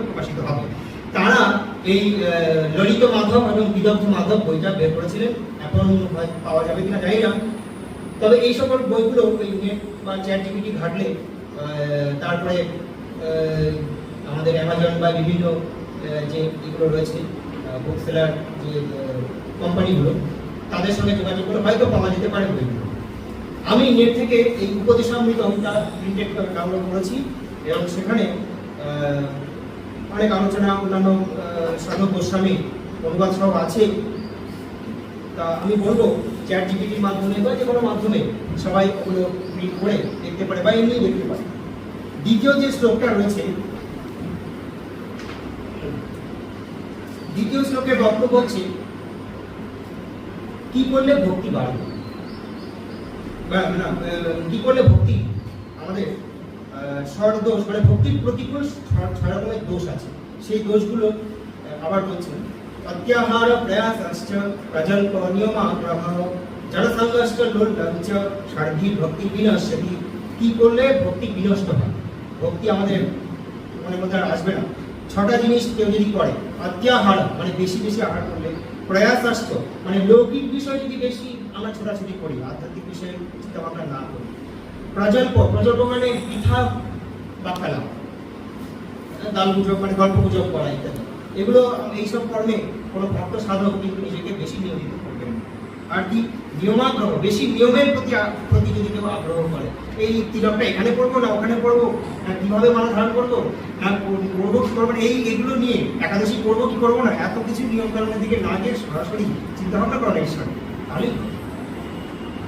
প্রকাশিত হবে। তারা এই ললিত মাধব এবং বিদগ্ধ মাধব বইটা বের করেছিলেন। এখন হয়তো পাওয়া যাবে কিনা জানি না, তবে এই সকল বইগুলো ওই নেট বা চ্যাট জিপিটি ঘাটলে তারপরে আমাদের অ্যামাজন বা বিভিন্ন যে এগুলো রয়েছে বুক সেলার যে কোম্পানিগুলো, তাদের সঙ্গে যোগাযোগ করে হয়তো পাওয়া যেতে পারে বইগুলো। আমি নেট থেকে এই উপদেশামৃত অমিতা প্রিন্টেড ডাউনলোড করেছি এবং সেখানে অনেক আলোচনা, অন্যান্য সাধক গোস্বামী অনুবাদ সব আছে। তা আমি বলবো চ্যাট জিপিটির মাধ্যমে বা যে কোনো মাধ্যমে সবাই ওগুলো প্রিন্ট করে দেখতে পারে বা এমনি দেখতে পারে। দ্বিতীয় যে শ্লোকটা রয়েছে, দ্বিতীয় শ্লোকের বক্তব্য হচ্ছে কি করলে ভক্তি বাড়বে, কি করলে ভক্তি আমাদের ষড় দোষ, মানে ভক্তির প্রতিকূল 6 রকমের দোষ আছে, সেই দোষগুলো আবার বলছেন। অত্যাহার প্রয়াসশ্চ প্রজল্প নিয়মাগ্রহ জড়সঙ্গশ্চ লোলঞ্চ ষাঢ়ি ভক্তি বিনশ্যতি। কি করলে ভক্তি বিনষ্ট হয়, ভক্তি আমাদের মনের মধ্যে আর আসবে না। 6টা জিনিস কেউ যদি করে, অত্যাহার মানে বেশি বেশি আহার করলে, প্রয়াসশ্চ মানে লৌকিক বিষয় যদি বেশি আমরা ছোটাছুটি করি, আধ্যাত্মিক বিষয়ে চিন্তা ভাবনা না করি, প্রজল্প মানে বৃথা বা ফেলা, দান গুজব মানে গল্প গুজব করা ইত্যাদি, এগুলো এইসব কর্মে কোনো ভক্ত সাধক কিন্তু নিজেকে বেশি নিয়োজিত করবেন। আর কি নিয়মাগ্রহ, বেশি নিয়মের প্রতি যদি কেউ আগ্রহ করে, এই তিলকটা এখানে পড়বো না ওখানে পড়বো, কিভাবে মালা ধারণ করবো না করবো কি করবো না, এগুলো নিয়ে একাদশী করবো কি করবো না, এত কিছু নিয়ম কানুনের দিকে না গিয়ে সরাসরি চিন্তা ভাবনা করা ঈশ্বর। তাহলে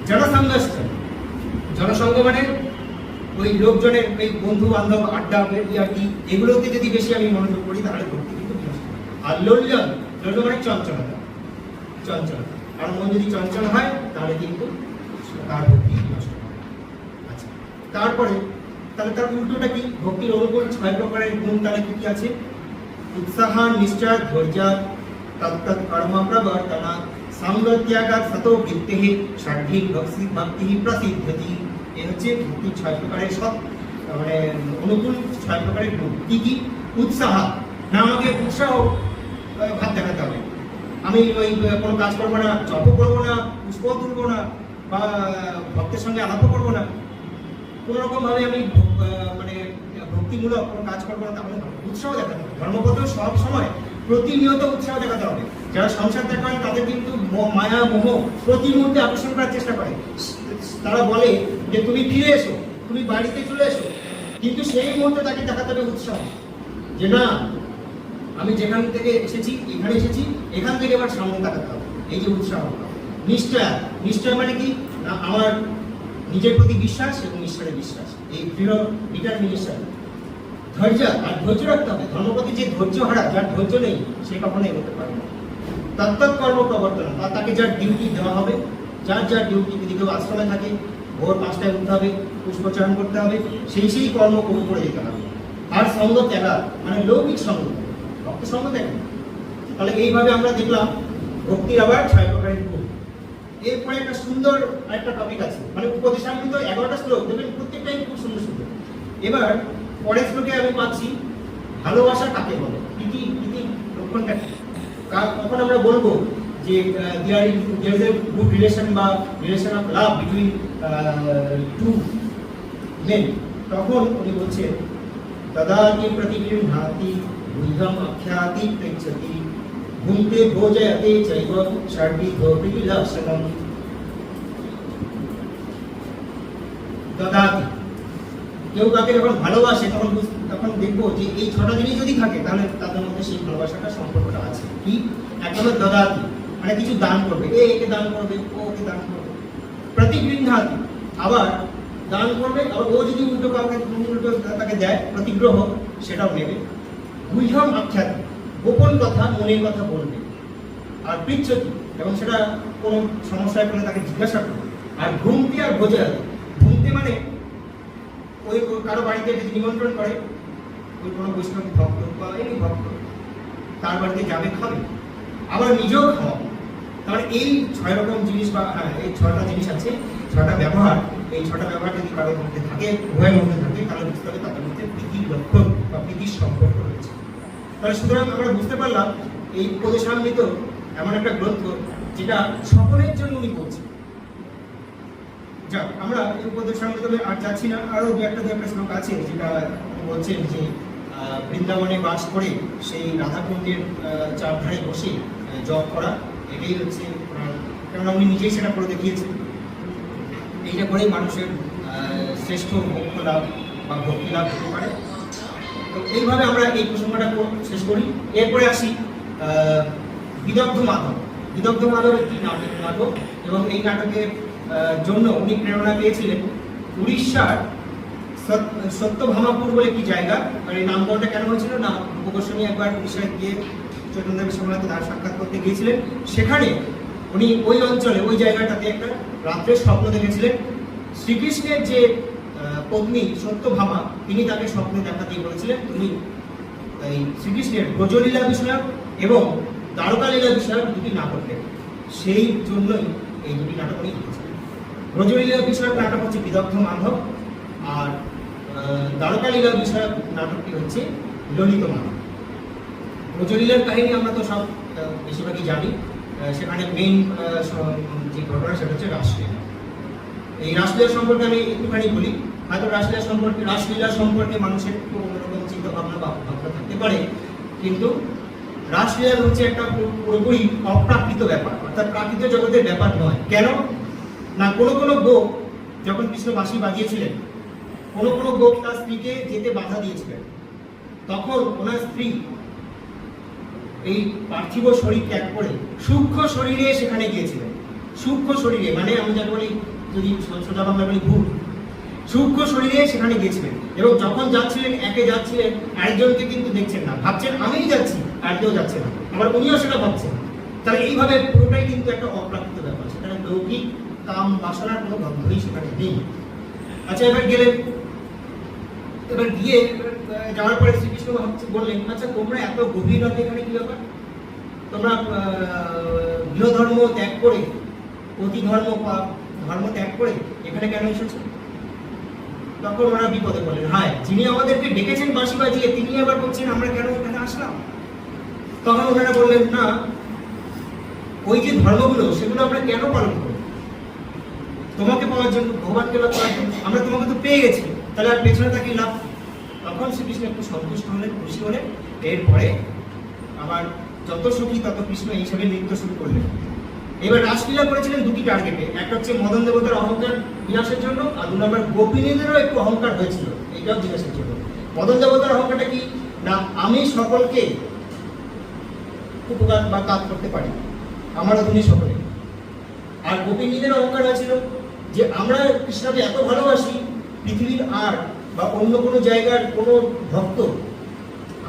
জনসংঘর্ষ, জনসংঘ মানে ওই লোকজনের ওই বন্ধু বান্ধব আড্ডা ইয়ার্কি, এগুলোতে যদি বেশি আমি মনোযোগ করি তাহলে ভক্তি কিন্তু বিনষ্ট হয়। আর লোল্যন মানে চঞ্চলতা, চঞ্চলতা, আর মন যদি চঞ্চল হয় তাহলে কিন্তু তার ভক্তি বিনষ্ট হয়। আচ্ছা, তারপরে তাহলে তার উল্টোটা কি, ভক্তির অনুকূল 6 প্রকারের গুণ তাহলে কি কি আছে? উৎসাহ, নিশ্চয়, ধৈর্য, তত্ত্ব কর্ম প্রবর্তনা, সংগত্যাগাৎ সতো বৃত্তিঃ, ষাঢ়ি ভক্তি প্রসিদ্ধতি। এ হচ্ছে ভক্তির 6 প্রকারের সব মানে অনুকূল 6 প্রকারের গুণ। কি কি? উৎসাহ, না আমাকে উৎসাহ ভাব দেখাতে হবে, আমি ওই কোনো কাজ করবো না, জপ করবো না, পুষ্প তুলবো না বা ভক্তের সঙ্গে আলাপ করবো না, কোনো রকম ভাবে আমি মানে ভক্তিমূলক কোনো কাজ করবো না, তাহলে উৎসাহ দেখাতে হবে। ধর্মপদ সব সময় প্রতিনিয়ত উৎসাহ দেখাতে হবে। যারা সংসার ত্যাগ করেন তাদের কিন্তু মায়া মোহ প্রতি মুহূর্তে আকর্ষণ করার চেষ্টা করে। তারা বলে যে তুমি ফিরে এসো, তুমি বাড়িতে চলে এসো, কিন্তু সেই মুহূর্তে তাকে দেখাতে হবে উৎসাহ, যে না আমি যেখান থেকে এসেছি এখানে এসেছি, এখান থেকে এবার সামনে তাকাতে হবে, এই যে উৎসাহ। নিশ্চয়, নিশ্চয় মানে কি না আমার নিজের প্রতি বিশ্বাস এবং ঈশ্বরের বিশ্বাস, এই দৃঢ় ডিটারমিনেশন। ধৈর্য, আর ধৈর্য রাখতে হবে। ধর্মপতি যে ধৈর্য হারা, যার ধৈর্য নেই সে কখনো এগোতে পারে না। তত্ত্ব কর্ম প্রবর্তন, আর তাকে যার ডিউটি দেওয়া হবে, যার যার ডিউটি, যদি কেউ আশ্রমে থাকে ভোর 5টায় উঠতে হবে, পুষ্পচারণ করতে হবে, সেই কর্ম করে যেতে হবে। আর সঙ্গ ত্যাগা মানে লৌকিক সঙ্গ, ভক্ত সঙ্গ ত্যাগ। তাহলে এইভাবে আমরা দেখলাম ভক্তির আবার 6 প্রকারের গুণ। এরপরে একটা সুন্দর একটা টপিক আছে, মানে উপদেশামৃত 11টা শ্লোক দেখবেন, প্রত্যেকটাই খুব সুন্দর সুন্দর। এবার পরের শ্লোকে আমি পাচ্ছি ভালোবাসা কাকে বলে, কি লক্ষণটা কখন আমরা বলবো যে there is a good relation বা relation of love between two men, তখন উনি বলছেন তদাতি প্রতিগৃহ্ণাতি বুদ্ধম আখ্যাতি পৃচ্ছতি ভুঙ্ক্তে ভোজয়তে চৈব ষাঢ়িধোপি লক্ষণম। দদাতি, কেউ কাকে যখন ভালোবাসে তখন দেখবো যে এই 6টা জিনিস যদি থাকে তাহলে তাদের মধ্যে সেই ভালোবাসাটা সম্পর্কটা আছে। কি? একটা হলো দদাতি মানে কিছু দান করবে, একে দান করবে, ও ওকে দান করবে। প্রতিগৃহ্ণাতি, আবার দান করবে, আবার ও যদি উল্টো কাউকে উল্টো তাকে দেয় প্রতিগ্রহ, সেটাও নেবে। গুহ্যম আখ্যাতি, গোপন কথা মনের কথা বলবে। আর পৃচ্ছতি, এবং সেটা কোনো সমস্যায় পড়লে তাকে জিজ্ঞাসা করবে। আর ভুঙ্ক্তি আর ভোজয়াতি, ভুঙ্ক্তি মানে ওই কারো বাড়িতে যদি নিমন্ত্রণ করে, ওই কোনো বৈষ্ণব ভক্ত বা এমনি ভক্ত তার বাড়িতে যাবে, খাবে, আবার নিজেও খাওয়া। তাহলে এই 6 রকম জিনিস বা এই 6টা জিনিস আছে, 6টা ব্যবহার। এই 6টা ব্যবহার যদি কারোর মধ্যে থাকে, উভয়ের মধ্যে থাকে, তাহলে বুঝতে হবে তাদের মধ্যে প্রীতির লক্ষণ বা প্রীতির সম্পর্ক রয়েছে। তাহলে সুতরাং আমরা বুঝতে পারলাম এই উপদেশামৃত এমন একটা গ্রন্থ যেটা সকলের জন্য উনি করছেন। যাক, আমরা এই উপদেশামৃতে আর যাচ্ছি না। আরো দু একটা শ্লোক আছে যেটা বলছেন যে বৃন্দাবনে বাস করে সেই রাধাকুণ্ডের চারধারে বসে জপ করা, এটাই হচ্ছে কেননা উনি নিজেই সেটা করে দেখিয়েছেন। এইটা করেই মানুষের শ্রেষ্ঠ মোক্ষ লাভ বা ভক্তি লাভ হতে পারে। তো এইভাবে আমরা এই প্রসঙ্গটা শেষ করি। এরপরে আসি বিদগ্ধ মাধব। বিদগ্ধ মাধব একটি নাটক এবং এই নাটকের জন্য উনি প্রেরণা পেয়েছিলেন উড়িষ্যার সত্যভামাপুর বলে একটি জায়গা। আর এই নামকরণটা কেন হয়েছিল না, রূপ গোস্বামী একবার উড়িষ্যায় গিয়ে চৈতন্য বিশ্বনাথে তার সাক্ষাৎ করতে গিয়েছিলেন। সেখানে উনি ওই অঞ্চলে ওই জায়গাটাতে একটা রাত্রের স্বপ্ন দেখেছিলেন। শ্রীকৃষ্ণের যে পত্নী সত্যভামা, তিনি তাকে স্বপ্নে দেখাতেই বলেছিলেন তুমি এই শ্রীকৃষ্ণের ব্রজলীলা বিষয়ক এবং দ্বারকালীলা বিষয়ক দুটি নাটক লেখো। সেই জন্যই এই দুটি নাটক উনি লিখেছিলেন। ব্রজলীলা বিষয়ক নাটক হচ্ছে বিদগ্ধ মাধব, আর দ্বারকালীলা বিষয়ক নাটকটি হচ্ছে ললিত মাধব। ব্রজলীলার কাহিনী আমরা তো সব বেশিরভাগই জানি। সেখানে মেইন যে ঘটনা সেটা হচ্ছে রাসলীলা। এই রাসলীলা সম্পর্কে আমি একটুখানি বলি। হয়তো রাসলীলা সম্পর্কে মানুষের একটু অন্যরকম চিন্তা ভাবনা বা ভাবনা থাকতে পারে, কিন্তু রাসলীলা হচ্ছে একটা পুরোপুরি অপ্রাকৃত ব্যাপার, অর্থাৎ প্রাকৃত জগতের ব্যাপার নয়। কেন না, কোনো গোপ যখন কৃষ্ণ বাঁশি বাজিয়েছিলেন, কোনো গোপ তার স্ত্রীকে যেতে বাধা দিয়েছিলেন, তখন ওনার স্ত্রী এই পার্থিব শরীর ত্যাগ করে সূক্ষ্ম শরীরে সেখানে গিয়েছিলেন। সূক্ষ্ম শরীরে মানে আমি যাকে বলি, যদি সোজা বাংলা বলি, ভূত সূক্ষ্ম শরীরে সেখানে গিয়েছিলেন। এবং যখন যাচ্ছিলেন, একে যাচ্ছিলেন, আরেকজনকে কিন্তু দেখছেন না, ভাবছেন আমিই যাচ্ছি, আর কেউ যাচ্ছে না, আবার উনিও সেটা ভাবছেন। তাহলে এইভাবে পুরোটাই কিন্তু একটা অপ্রাকৃত ব্যাপার, সেখানে লৌকিক কাম বাসনার কোনো গন্ধই সেখানে নেই। আচ্ছা, এবার গিয়ে যাওয়ার পরে শ্রীকৃষ্ণ বললেন, আচ্ছা তোমরা এত গভীর রাতে এখানে কি ব্যাপার? তোমরা গৃহধর্ম ত্যাগ করে, অতি ধর্ম ত্যাগ করে এখানে কেন এসেছো? তখন ওরা বিপদে বললেন, হ্যাঁ, যিনি আমাদেরকে ডেকেছেন বাঁশি বাজিয়ে, তিনি আবার বলছেন আমরা কেন এখানে আসলাম? তখন ওনারা বললেন, না, ওই যে ধর্মগুলো সেগুলো আমরা কেন পালন করি? তোমাকে পাওয়ার জন্য, ভগবানকে লাভ করার জন্য। আমরা তোমাকে তো পেয়ে গেছি, তাহলে আর পেছনে তাকে লাভ। তখন শ্রীকৃষ্ণ একটু সন্তুষ্ট হলেন, খুশি হলেন। এরপরে আবার যত সুখী তত কৃষ্ণ এই হিসাবে নৃত্য শুরু করলেন। এবার রাসলীলা করেছিলেন দুটি টার্গেটে, একটা হচ্ছে মদন দেবতার অহংকার বিনাশের জন্য, আর 2 নম্বর গোপিনীদেরও একটু অহংকার হয়েছিল, এইটাও বিনাশের জন্য। মদন দেবতার অহংকারটা কি না, আমি সকলকে উপকার বা কাজ করতে পারি, আমার অধীনে সকলে। আর গোপিনীদের অহংকার হয়েছিল যে আমরা কৃষ্ণকে এত ভালোবাসি, পৃথিবীর আর বা অন্য কোনো জায়গার কোনো ভক্ত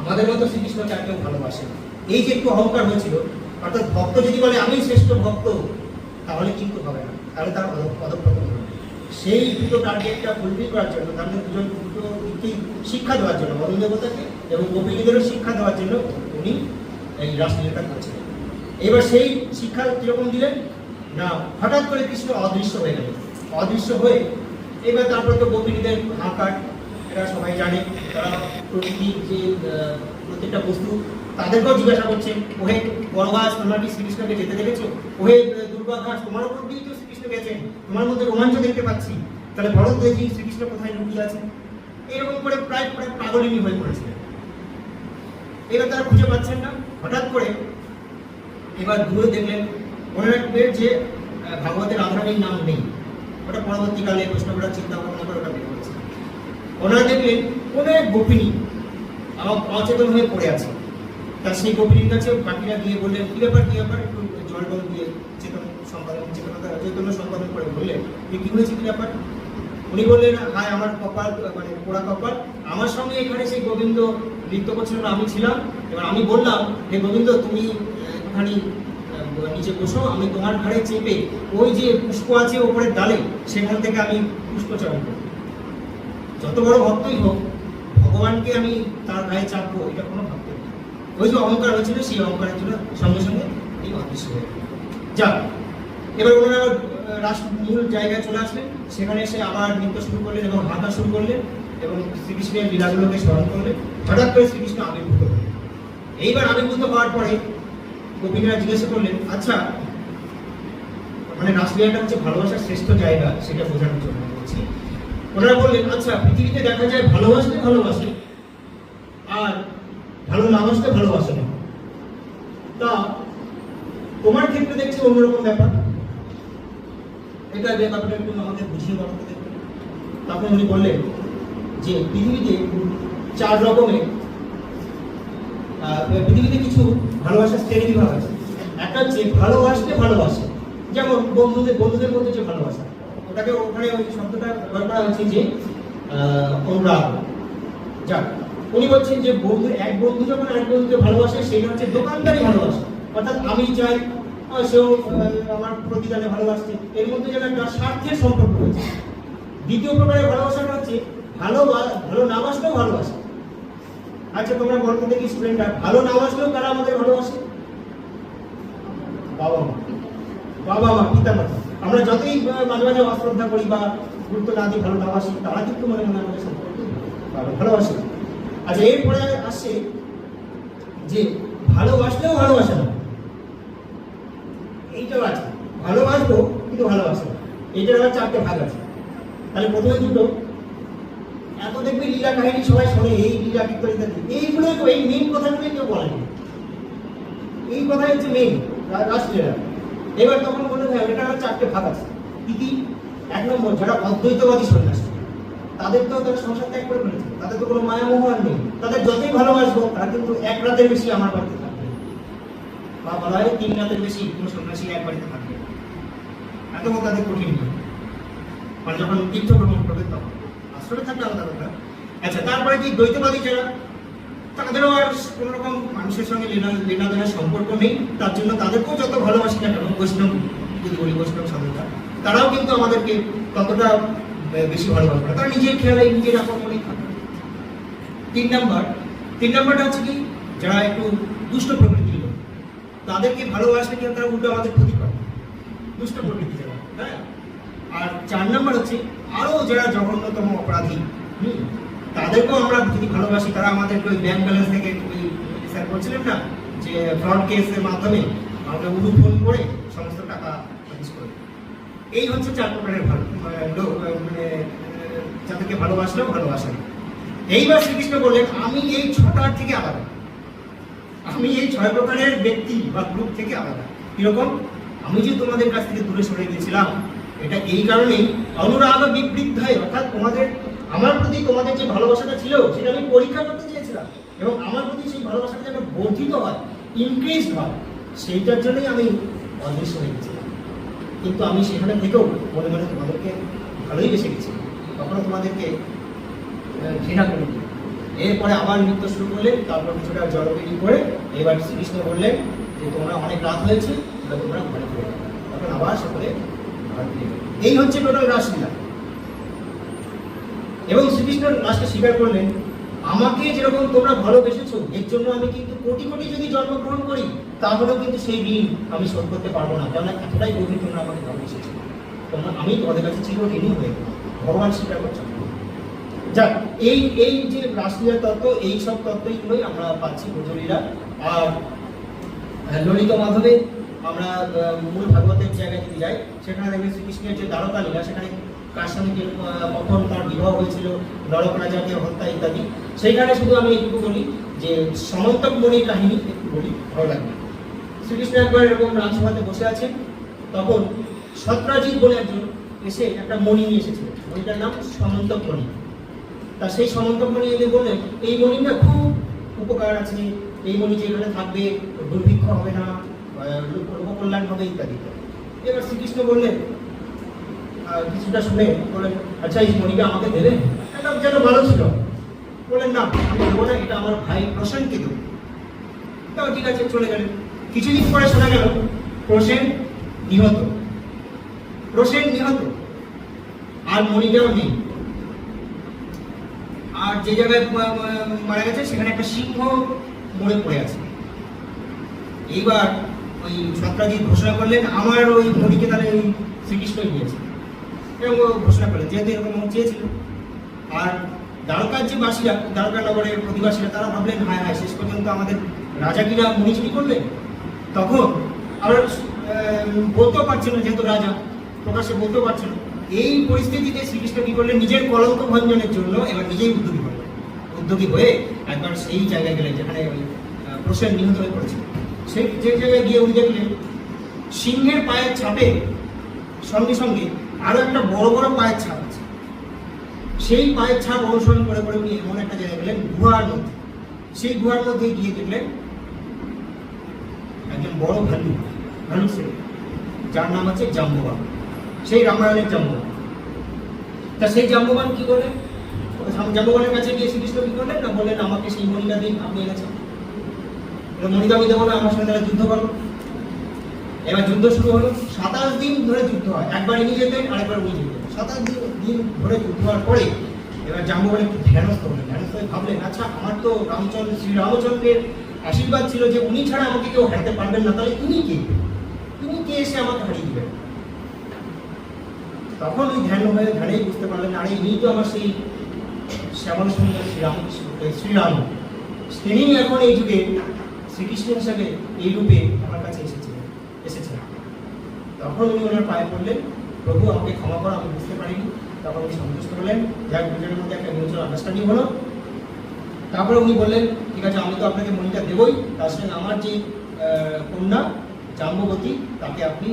আমাদের মতো শ্রীকৃষ্ণকে আর কেউ ভালোবাসে না। এই যে একটু অহংকার হয়েছিল, অর্থাৎ ভক্ত যদি বলে আমি শ্রেষ্ঠ ভক্ত, তাহলে কিন্তু হবে না, তাহলে তার পদক্ষেপ হবে। সেই দুটো টার্গেটটা ফুলফিল করার জন্য, তাদের দুটো দিককেই শিক্ষা দেওয়ার জন্য, মদন দেবতাকে এবং গোপিনীদেরও শিক্ষা দেওয়ার জন্য উনি এই রাসলীলাটা করছিলেন। এবার সেই শিক্ষা কিরকম দিলেন না, হঠাৎ করে কৃষ্ণ অদৃশ্য হয়ে গেলেন। অদৃশ্য হয়ে এবার তারপরে তো গোপিনীদের হাঁকার, এরা সবাই জানে, তারা প্রত্যেকটা বস্তু তাদেরকেও জিজ্ঞাসা করছেন, ওহে বনবাস, তোমরা কি শ্রীকৃষ্ণকে যেতে দেখেছো? ওহে দুর্বাঘাস, তোমার উপর দিয়েই তো শ্রীকৃষ্ণ গেছেন, তোমার মধ্যে রোমাঞ্চ দেখতে পাচ্ছি, তাহলে বলো তো দেখি শ্রীকৃষ্ণ কোথায় লুকিয়ে আছেন। এরকম করে প্রায় পাগলিনী হয়ে পড়েছিলেন। এবার তারা খুঁজে পাচ্ছেন না। হঠাৎ করে এবার দূরে দেখলেন, মনে রাখবেন যে ভাগবতের রাধারানীর নাম নেই, ওটা পরবর্তীকালে বৈষ্ণবরা চিন্তা ভাবনা করে ওটা বের করেছে। ওনারা দেখলেন কোন এক গোপিনী আমার অচেতন হয়ে পড়ে আছে। তা সেই গোপিনীর কাছে বাকিরা গিয়ে বললেন, কি ব্যাপার একটু জল দিয়ে চৈতন্য সম্পাদন করে বললেন যে কি হয়েছে, কি ব্যাপার? উনি বললেন, হায় আমার কপাল, মানে পোড়া কপাল, আমার সঙ্গে এখানে সেই গোবিন্দ নৃত্য করছিল, আমি ছিলাম। এবার আমি বললাম, হে গোবিন্দ, তুমি একটুখানি নিচে বসো, আমি তোমার ঘাড়ে চেপে ওই যে পুষ্প আছে ওপরের ডালে, সেখান থেকে আমি পুষ্প চয়ন করব। যত বড় ভক্তই হোক, ভগবানকে আমি তার গায়ে চাপবো, এটা কোনো ভক্ত নেই। ওই যে অহংকার হয়েছিল, সেই অহংকারের জন্য সঙ্গে সঙ্গে এই অদৃশ্য হয়ে গেল। যাক, এবার ওনারা মূল জায়গায় চলে আসলেন। সেখানে এসে আবার নৃত্য শুরু করলেন এবং হাঁটা শুরু করলেন এবং শ্রীকৃষ্ণের লীলাগুলোকে স্মরণ করলেন। হঠাৎ করে শ্রীকৃষ্ণ আবির্ভূত হলেন। এইবার আবির্ভূত হওয়ার পরে গোপীরা জিজ্ঞাসা করলেন, আচ্ছা মানে রাসলীলাটা হচ্ছে ভালোবাসার শ্রেষ্ঠ জায়গা, সেটা বোঝানোর জন্য বলছি। ওনারা বললেন, আচ্ছা পৃথিবীতে দেখা যায় ভালোবাসতে ভালোবাসে আর ভালো না বাসতে ভালোবাসে না, তা তোমার ক্ষেত্রে দেখছি অন্যরকম ব্যাপার, এটা যে ব্যাপারটা একটু আমাদের বুঝিয়ে বলতে দেখবেন। তখন উনি বললেন যে পৃথিবীতে 4 রকমের পৃথিবীতে কিছু ভালোবাসার শ্রেণী বিভাগ আছে। একটা হচ্ছে ভালোবাসতে ভালোবাসে, যেমন বন্ধুদের মধ্যে যে ভালোবাসা, ওটাকে ওখানে ওই শব্দটা ব্যবহার করা হচ্ছে যে অনুরাগ। যাক, উনি বলছেন যে এক বন্ধু যখন আরেক বন্ধুকে ভালোবাসে সেটা হচ্ছে দোকানদারি ভালোবাসা, অর্থাৎ আমি চাই সেও আমার প্রতিদানে ভালোবাসছে, এর মধ্যে যেন একটা স্বার্থের সম্পর্ক রয়েছে। দ্বিতীয় প্রকারের ভালোবাসাটা হচ্ছে ভালো না বাসলেও ভালোবাসে। আচ্ছা তোমরা বলতে দেখি স্টুডেন্টরা, ভালো না বাসলেও কারা আমাদের ভালোবাসে? বাবা মা পিতা মাতা। আমরা যতই মাঝে মাঝে অশ্রদ্ধা করি বা গুরুত্ব না দিই, ভালো না বাসি, তারা কিন্তু মনে মনে আমাদের সম্পর্কে ভালোবাসে। আচ্ছা এরপরে আসছে যে ভালোবাসলেও ভালোবাসে না, এইটাও আছে। ভালোবাসবো কিন্তু ভালোবাসে না, এইটার আবার 4টে ভাগ আছে। তাহলে প্রথমে দুটো, এত দেখবি লীলা কাহিনী সবাই শোনে, এই লীলা কীর্তন ইত্যাদি, এইগুলো এই মেইন কথাগুলোই কেউ বলেনি। এই কথাই হচ্ছে মেইন রাষ্ট্রীয়রা। এবার তখন বলে এটা আবার 4টে ভাগ আছে। কি? 1 নম্বর, যারা অদ্বৈতবাদী সন্ন্যাসী, তাদের তো তারা সংসার ত্যাগ করে ফেলেছে, তাদের তো কোনো মায়া মোহ আর নেই। তাদের যতই ভালোবাসবো তারা কিন্তু 1 রাতের বেশি আমার বাড়িতে থাকবে, বা বলা হয় 3 রাতের বেশি কোনো সন্ন্যাসী এক বাড়িতে থাকবে, এত তাদের কঠিন নয়। মানে যখন তীর্থ ভ্রমণ করবে তখন আশ্রমে থাকলে আলাদা কথা। আচ্ছা তারপরে কি দ্বৈতবাদী যারা, তাদেরও আর কোনো রকম মানুষের সঙ্গে লেনাদেনার সম্পর্ক নেই, তার জন্য তাদেরকেও যত ভালোবাসি না কেন, বৈষ্ণব যদি বলি, বৈষ্ণব সাধকরা, তারাও কিন্তু আমাদেরকে ততটা বেশি ভালোবাসে না, তারা নিজের খেয়ালে নিজের আপন মনেই থাকে। 3 নম্বরটা হচ্ছে কি, যারা একটু দুষ্ট প্রকৃতির লোক, তাদেরকে ভালোবাসলে কিন্তু তারা উল্টো আমাদের ক্ষতি করে, দুষ্ট প্রকৃতি যারা। হ্যাঁ, আর 4 নম্বর হচ্ছে আরো যারা জঘন্যতম অপরাধী, তাদেরকেও আমরা যদি ভালোবাসি, তারা আমাদেরকে ওই ব্যাংক ব্যালেন্স থেকে, ওই স্যার বলছিলেন না যে ফ্রড কেসের মাধ্যমে আমাদের ফোন করে সমস্ত টাকা রিলিজ করে। এই হচ্ছে 4 প্রকারের লোক, মানে যাদেরকে ভালোবাসলেও ভালোবাসে না। এইবার শ্রীকৃষ্ণ বললেন, আমি এই 6টার থেকে আলাদা, আমি এই 6 প্রকারের ব্যক্তি বা গ্রুপ থেকে আলাদা। কিরকম? আমি যে তোমাদের কাছ থেকে দূরে সরে গিয়েছিলাম, এটা এই কারণেই, অনুরাগ বিবৃদ্ধয়, অর্থাৎ আমার প্রতি তোমাদের যে ভালোবাসাটা ছিল সেটা আমি পরীক্ষা করতে চেয়েছিলাম, এবং আমার প্রতি সেই ভালোবাসাটা যেন বর্ধিত হয়, ইনক্রিজড হয়, সেইটার জন্যই আমি অদৃশ্য হয়ে গেছিলাম। কিন্তু আমি সেখানে থেকেও মনে মনে তোমাদেরকে ভালোই বেসে গেছি, কখনো তোমাদেরকে ঘৃণা করিনি। এরপরে আবার নৃত্য শুরু করলেন, তারপর কিছুটা জড়বেদি করে এবার শ্রীকৃষ্ণ বললেন যে তোমরা অনেক রাত হয়েছে, এবার তোমরা ঘরে ফিরে যাবে। তখন আবার সকলে ঘরে ফিরে যাবে। এই হচ্ছে টোটাল রাসলীলা। এবং শ্রীকৃষ্ণ লাস্টে স্বীকার করলেন, আমাকে যেরকম তোমরা ভালোবেসেছো, এর জন্য আমি কিন্তু কোটি কোটি যদি জন্মগ্রহণ করি, তাহলেও কিন্তু সেই ঋণ আমি শোধ করতে পারবো না, কেননা এতটাই গভীর তোমরা আমাকে ভালোবেসেছো, আমি তোমাদের কাছে চিরঋণী হয়ে ভগবান স্বীকার করছেন। যাক, এই যে রাসলীলা তত্ত্ব, এই সব তত্ত্বগুলোই আমরা পাচ্ছি ব্রজলীলা। আর ললিত মাধবে আমরা মূল ভাগবতের জায়গায় যদি যাই, সেখানে দেখবেন শ্রীকৃষ্ণের যে দ্বারকা লীলা, সেখানে কার সঙ্গে কখন তার বিবাহ হয়েছিল, নরক রাজাকে হত্যা ইত্যাদি, সেইখানে শুধু আমি একটু বলি যে সমন্তক মণির কাহিনী একটু বলি, ভালো লাগবে। শ্রীকৃষ্ণ একবার এরকম রাজসভাতে বসে আছেন, তখন সত্রাজিৎ বলে একজন এসে একটা মণি নিয়ে এসেছিল, মণিটার নাম সমন্তক মণি। তা সেই সমন্তক মণি এলে বললেন, এই মণিটা খুব উপকার আছে, এই মণি যেখানে থাকবে দুর্ভিক্ষ হবে না, লোককল্যাণ হবে ইত্যাদি। এবার শ্রীকৃষ্ণ বললেন, কিছুটা শুনে বললেন, আচ্ছা এই মণিটা আমাকে দেবে? এটা যেন ভালো ছিল। বললেন, না আমি দেবো না, এটা আমার ভাই প্রসেনকে দেবো। তাও ঠিক আছে, চলে গেলেন। কিছুদিন পরে শোনা গেল প্রসেন নিহত, আর মণিটাও নেই। আর যে জায়গায় মারা গেছে সেখানে একটা সিংহ মরে পড়ে আছে। এইবার ওই সত্রাজিৎ ঘোষণা করলেন, আমার ওই মণিকে তাহলে ওই শ্রীকৃষ্ণই নিয়েছে, এবং ঘোষণা করলেন যেহেতু এরকম চেয়েছিল। আর দ্বারকার যে বাসীরা, দ্বারকা নগরের অধিবাসীরা, তারা ভাবলেন, হ্যাঁ শেষ পর্যন্ত আমাদের রাজা কিনা মণি চুরি করলেন? তখন আবার বলতেও পারছিল না, যেহেতু রাজা প্রকাশ্যে বলতেও পারছিল না। এই পরিস্থিতিতে শ্রীকৃষ্ণ কি করলেন, নিজের কলঙ্ক ভঞ্জনের জন্য এবার নিজেই উদ্যোগী হয়ে একবার সেই জায়গায় গেলেন যেখানে ওই প্রসেন নিহত হয়ে পড়েছিল। সেই যে জায়গায় গিয়ে উনি দেখলেন সিংহের পায়ের ছাপে সঙ্গে সঙ্গে আরো একটা বড় বড় পায়ের ছাপ আছে। সেই পায়ের ছাপ অনুসরণ করে করে উনি এমন একটা জায়গায় গেলেন গুহার মধ্যে। সেই গুহার মধ্যে গিয়ে দেখলেন একজন বড় ভালুক ছিল, যার নাম হচ্ছে জাম্ববান, সেই রামায়ণের জাম্ববান। তা সেই জাম্ববান কি করলেন, জাম্ববানের কাছে গিয়ে শ্রীকৃষ্ণ কি করলেন না, বললেন আমাকে সেই মণিটা দিন, আপনি এনেছেন, মণিটা আমি দেবো না, আমার সঙ্গে তারা যুদ্ধ করো। এবার যুদ্ধ শুরু হলো। 27 দিন ধরে যুদ্ধ হয়, একবার ইনি যেতেন আরেকবার উনি যেতেন। 27 দিন ধরে যুদ্ধ হওয়ার পরে এবার জাম্ববান একটু ধ্যানস্থ হলেন। ধ্যানস্থ হয়ে ভাবলেন, আচ্ছা আমার তো শ্রী রামচন্দ্রের আশীর্বাদ ছিল যে উনি ছাড়া আমাকে কেউ হারাতে পারবেন না, তাহলে তিনি কে এসে আমাকে হারিয়ে দিবেন। তখন ওই ধ্যানেই বুঝতে পারলেন, আরে ইনি তো আমার সেই শ্যামল সুন্দর শ্রীরাম, তিনি এখন এই যুগে শ্রীকৃষ্ণ হিসাবে এই রূপে আমার কাছে এসেছেন। তখন উনি ওনার পায়ে পড়লেন, প্রভু আমাকে ক্ষমা করো, আমি বুঝতে পারিনি। তখন উনি সন্তুষ্ট হলেন, যার দুজনের মধ্যে একটা মিউচুয়াল আন্ডারস্ট্যান্ডিং হলো। তারপরে উনি বললেন, ঠিক আছে আমি তো আপনাকে মণিটা দেবই, তার সঙ্গে আমার যে কন্যা জাম্ববতী তাকে আপনি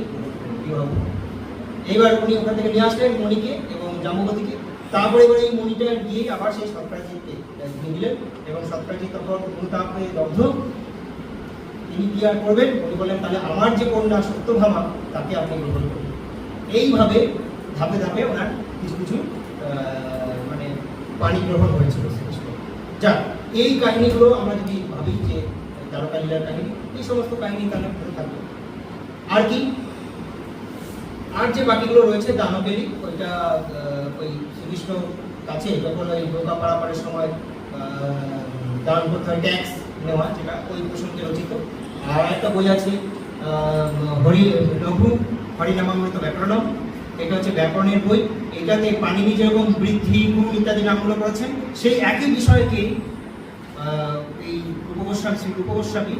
বিবাহ করুন। এইবার উনি ওখান থেকে নিয়ে আসলেন মণিকে এবং জাম্ববতীকে। তারপরে এবার এই মণিটা গিয়ে আবার সেই সৎপ্রাচীরকে দিয়ে দিলেন এবং সৎপ্রাচীর তখন অনুতাপ হয়ে দগ্ধ। তিনি কি আর করবেন, উনি বললেন তাহলে আমার যে কন্যা সত্যভামা তাকে আপনি গ্রহণ করবেন। এইভাবে ধাপে ধাপে ওনার কিছু কিছু মানে পানি গ্রহণ হয়েছিল। যাক, এই কাহিনীগুলো আমরা যদি ভাবি যে দ্বারকা লীলার কাহিনী, এই সমস্ত কাহিনী তাহলে ভালো থাকবে। আর কি, আর যে বাকিগুলো রয়েছে দানবেলি, ওইটা ওই শ্রীকৃষ্ণ কাছে যখন ওই নৌকা পারাপারের সময় দান করতে হয়, ট্যাক্স নেওয়া, যেটা ওই প্রসঙ্গে রচিত। আর একটা বই আছে লঘু হরিনামামৃত ব্যাকরণম, এটা হচ্ছে ব্যাকরণের বই। এটাতে পাণিনি যেরকম বৃদ্ধি গুণ ইত্যাদি নামগুলো করেছেন, সেই একই বিষয়কে এই শ্রী রূপগোস্বামী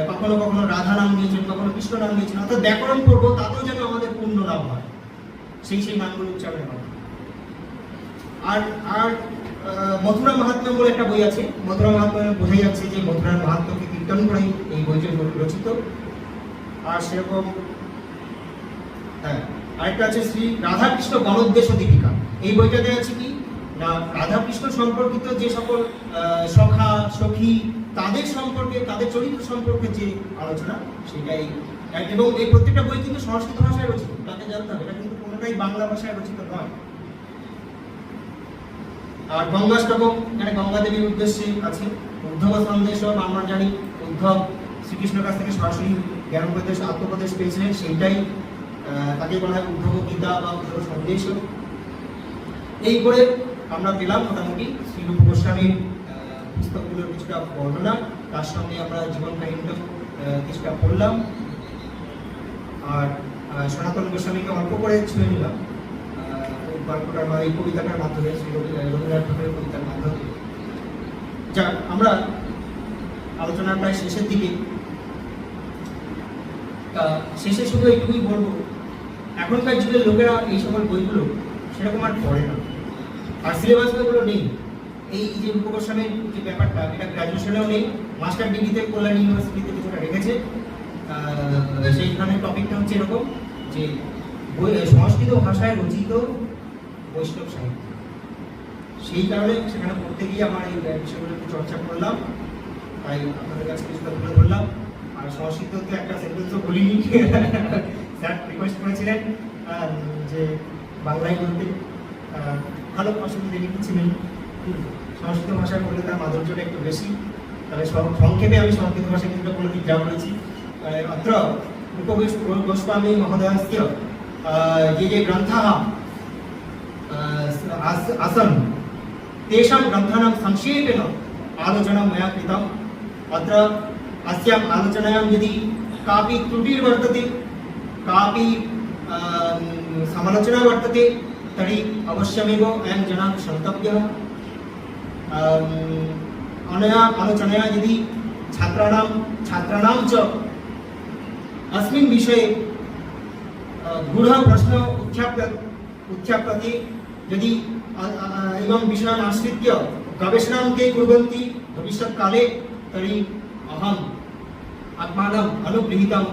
কখনো কখনো রাধা নাম নিয়েছেন, কখনো কৃষ্ণ নাম নিয়েছেন। অর্থাৎ ব্যাকরণ করবো তাতেও যেন আমাদের পূর্ণ লাভ হয়, সেই নামগুলো উচ্চারণ হয়। আর মথুরা মাহাত্ম্য বলে একটা বই আছে। মথুরা মাহাত্ম্য বোঝাই যাচ্ছে যে মথুরার মাহাত্ম্যকে কীর্তন করেই এই বইটি রচিত। আর সেরকম আরেকটা আছে শ্রী রাধাকৃষ্ণ গণোদ্দেশ দীপিকা। এই বইটাতে আছে কি না, রাধাকৃষ্ণ সম্পর্কিত যে সকল সখা সখী তাদের সম্পর্কে, তাদের চরিত্র সম্পর্কে যে আলোচনা, সেটাই। এবং এই প্রত্যেকটা বই কিন্তু সংস্কৃত ভাষায় রচিত, তাকে জানতে হবে, এটা কিন্তু কোনোটাই বাংলা ভাষায় রচিত নয়। আর গঙ্গাষ্টকম, এখানে গঙ্গা দেবীর উদ্দেশ্যে আছে। উদ্ধব সন্দেশ, আমরা জানি উদ্ধব শ্রীকৃষ্ণের কাছ থেকে সরাসরি জ্ঞানোপদেশ আত্মোপদেশ পেয়েছিলেন, সেইটাই তাকে বলা হয় উদ্ধব গীতা বা উদ্ধব সন্দেশ। এই করে আমরা পেলাম মোটামুটি শ্রী রূপ গোস্বামীর পুস্তকগুলোর কিছুটা বর্ণনা, তার সঙ্গে আমরা জীবন কাহিনীটা কিছুটা পড়লাম। আর সনাতন গোস্বামীকে অল্প করে ছুঁয়ে নিলাম গল্পটার বা এই কবিতাটার মাধ্যমে, শ্রী রবীন্দ্রনাথ ঠাকুরের কবিতার মাধ্যমে। যাক, আমরা আলোচনার প্রায় শেষের দিকে। তা শেষে শুধু এইটুকুই বলবো, এখনকার যুগের লোকেরা এই সকল বইগুলো সেরকম আর পড়ে না, আর সিলেবাস বইগুলো নেই। এই যে রূপ গোস্বামীর যে ব্যাপারটা, এটা গ্র্যাজুয়েশনেও নেই, মাস্টার ডিগ্রিতে কল্যাণ ইউনিভার্সিটিতে কিছুটা রেখেছে। সেইখানে টপিকটা হচ্ছে এরকম যে সংস্কৃত ভাষায় রচিত বৈষ্ণব সাহিত্য। সেই কারণে সেখানে পড়তে গিয়ে আমার এই বিষয়গুলো একটু চর্চা করলাম, তাই আপনাদের কাছে কিছুটা তুলে ধরলাম। আর সংস্কৃততে একটা সেন্টেন্সও বলিনি, স্যার রিকোয়েস্ট করেছিলেন যে বাংলায় বলতে, ভালো অসুবিধা কিছু নেই। সংস্কৃত ভাষায় বললে তার মাধুর্যটা একটু বেশি। তাহলে সংক্ষেপে আমি সংস্কৃত ভাষায় কিছুটা বলে যা বলেছি। अत्र गोस्वामी महोदयस्य ये ग्रन्थाः आसन्, तेषां ग्रन्थानां संक्षेपेण आलोचना मया कृतम्। अत्र अस्याम् आलोचनायां यदि कापि त्रुटिर्वर्तते, कापि समालोचना वर्तते, तर्हि अवश्यमेव अयं जनः क्षन्तव्यः। अनया आलोचनया यदि छात्राणां च अस्मिन् विषये गूढः प्रश्न उत्थाप्यते। यदि इमं विषयम् आश्रित्य गवेषणां ते कुर्वन्ति भविष्यत्काले तर्हि अहम् आत्मानम् अनुगृहीतं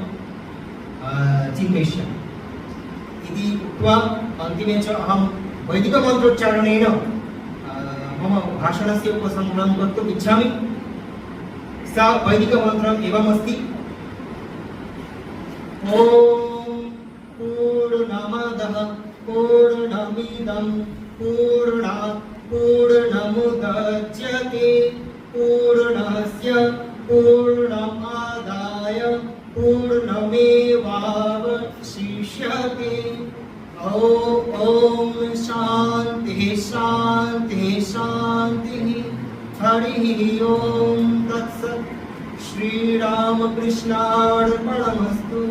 चिन्तयिष्यामि इति उक्त्वा अन्तिमे च अहं वैदिकमन्त्रोच्चारणेन मम भाषणस्य उपसंहारं कर्तुम् इच्छामि। सा वैदिकमन्त्रम् एवमस्ति। ॐ पूर्णमदः पूर्णमिदं पूर्णात् पूर्णमुदच्यते पूर्णस्य पूर्णमादाय पूर्णमेवावशिष्यते। ॐ शान्तिः शान्तिः शान्तिः। हरिः ओम तत्सत्। श्रीरामकृष्णार्पणमस्तु।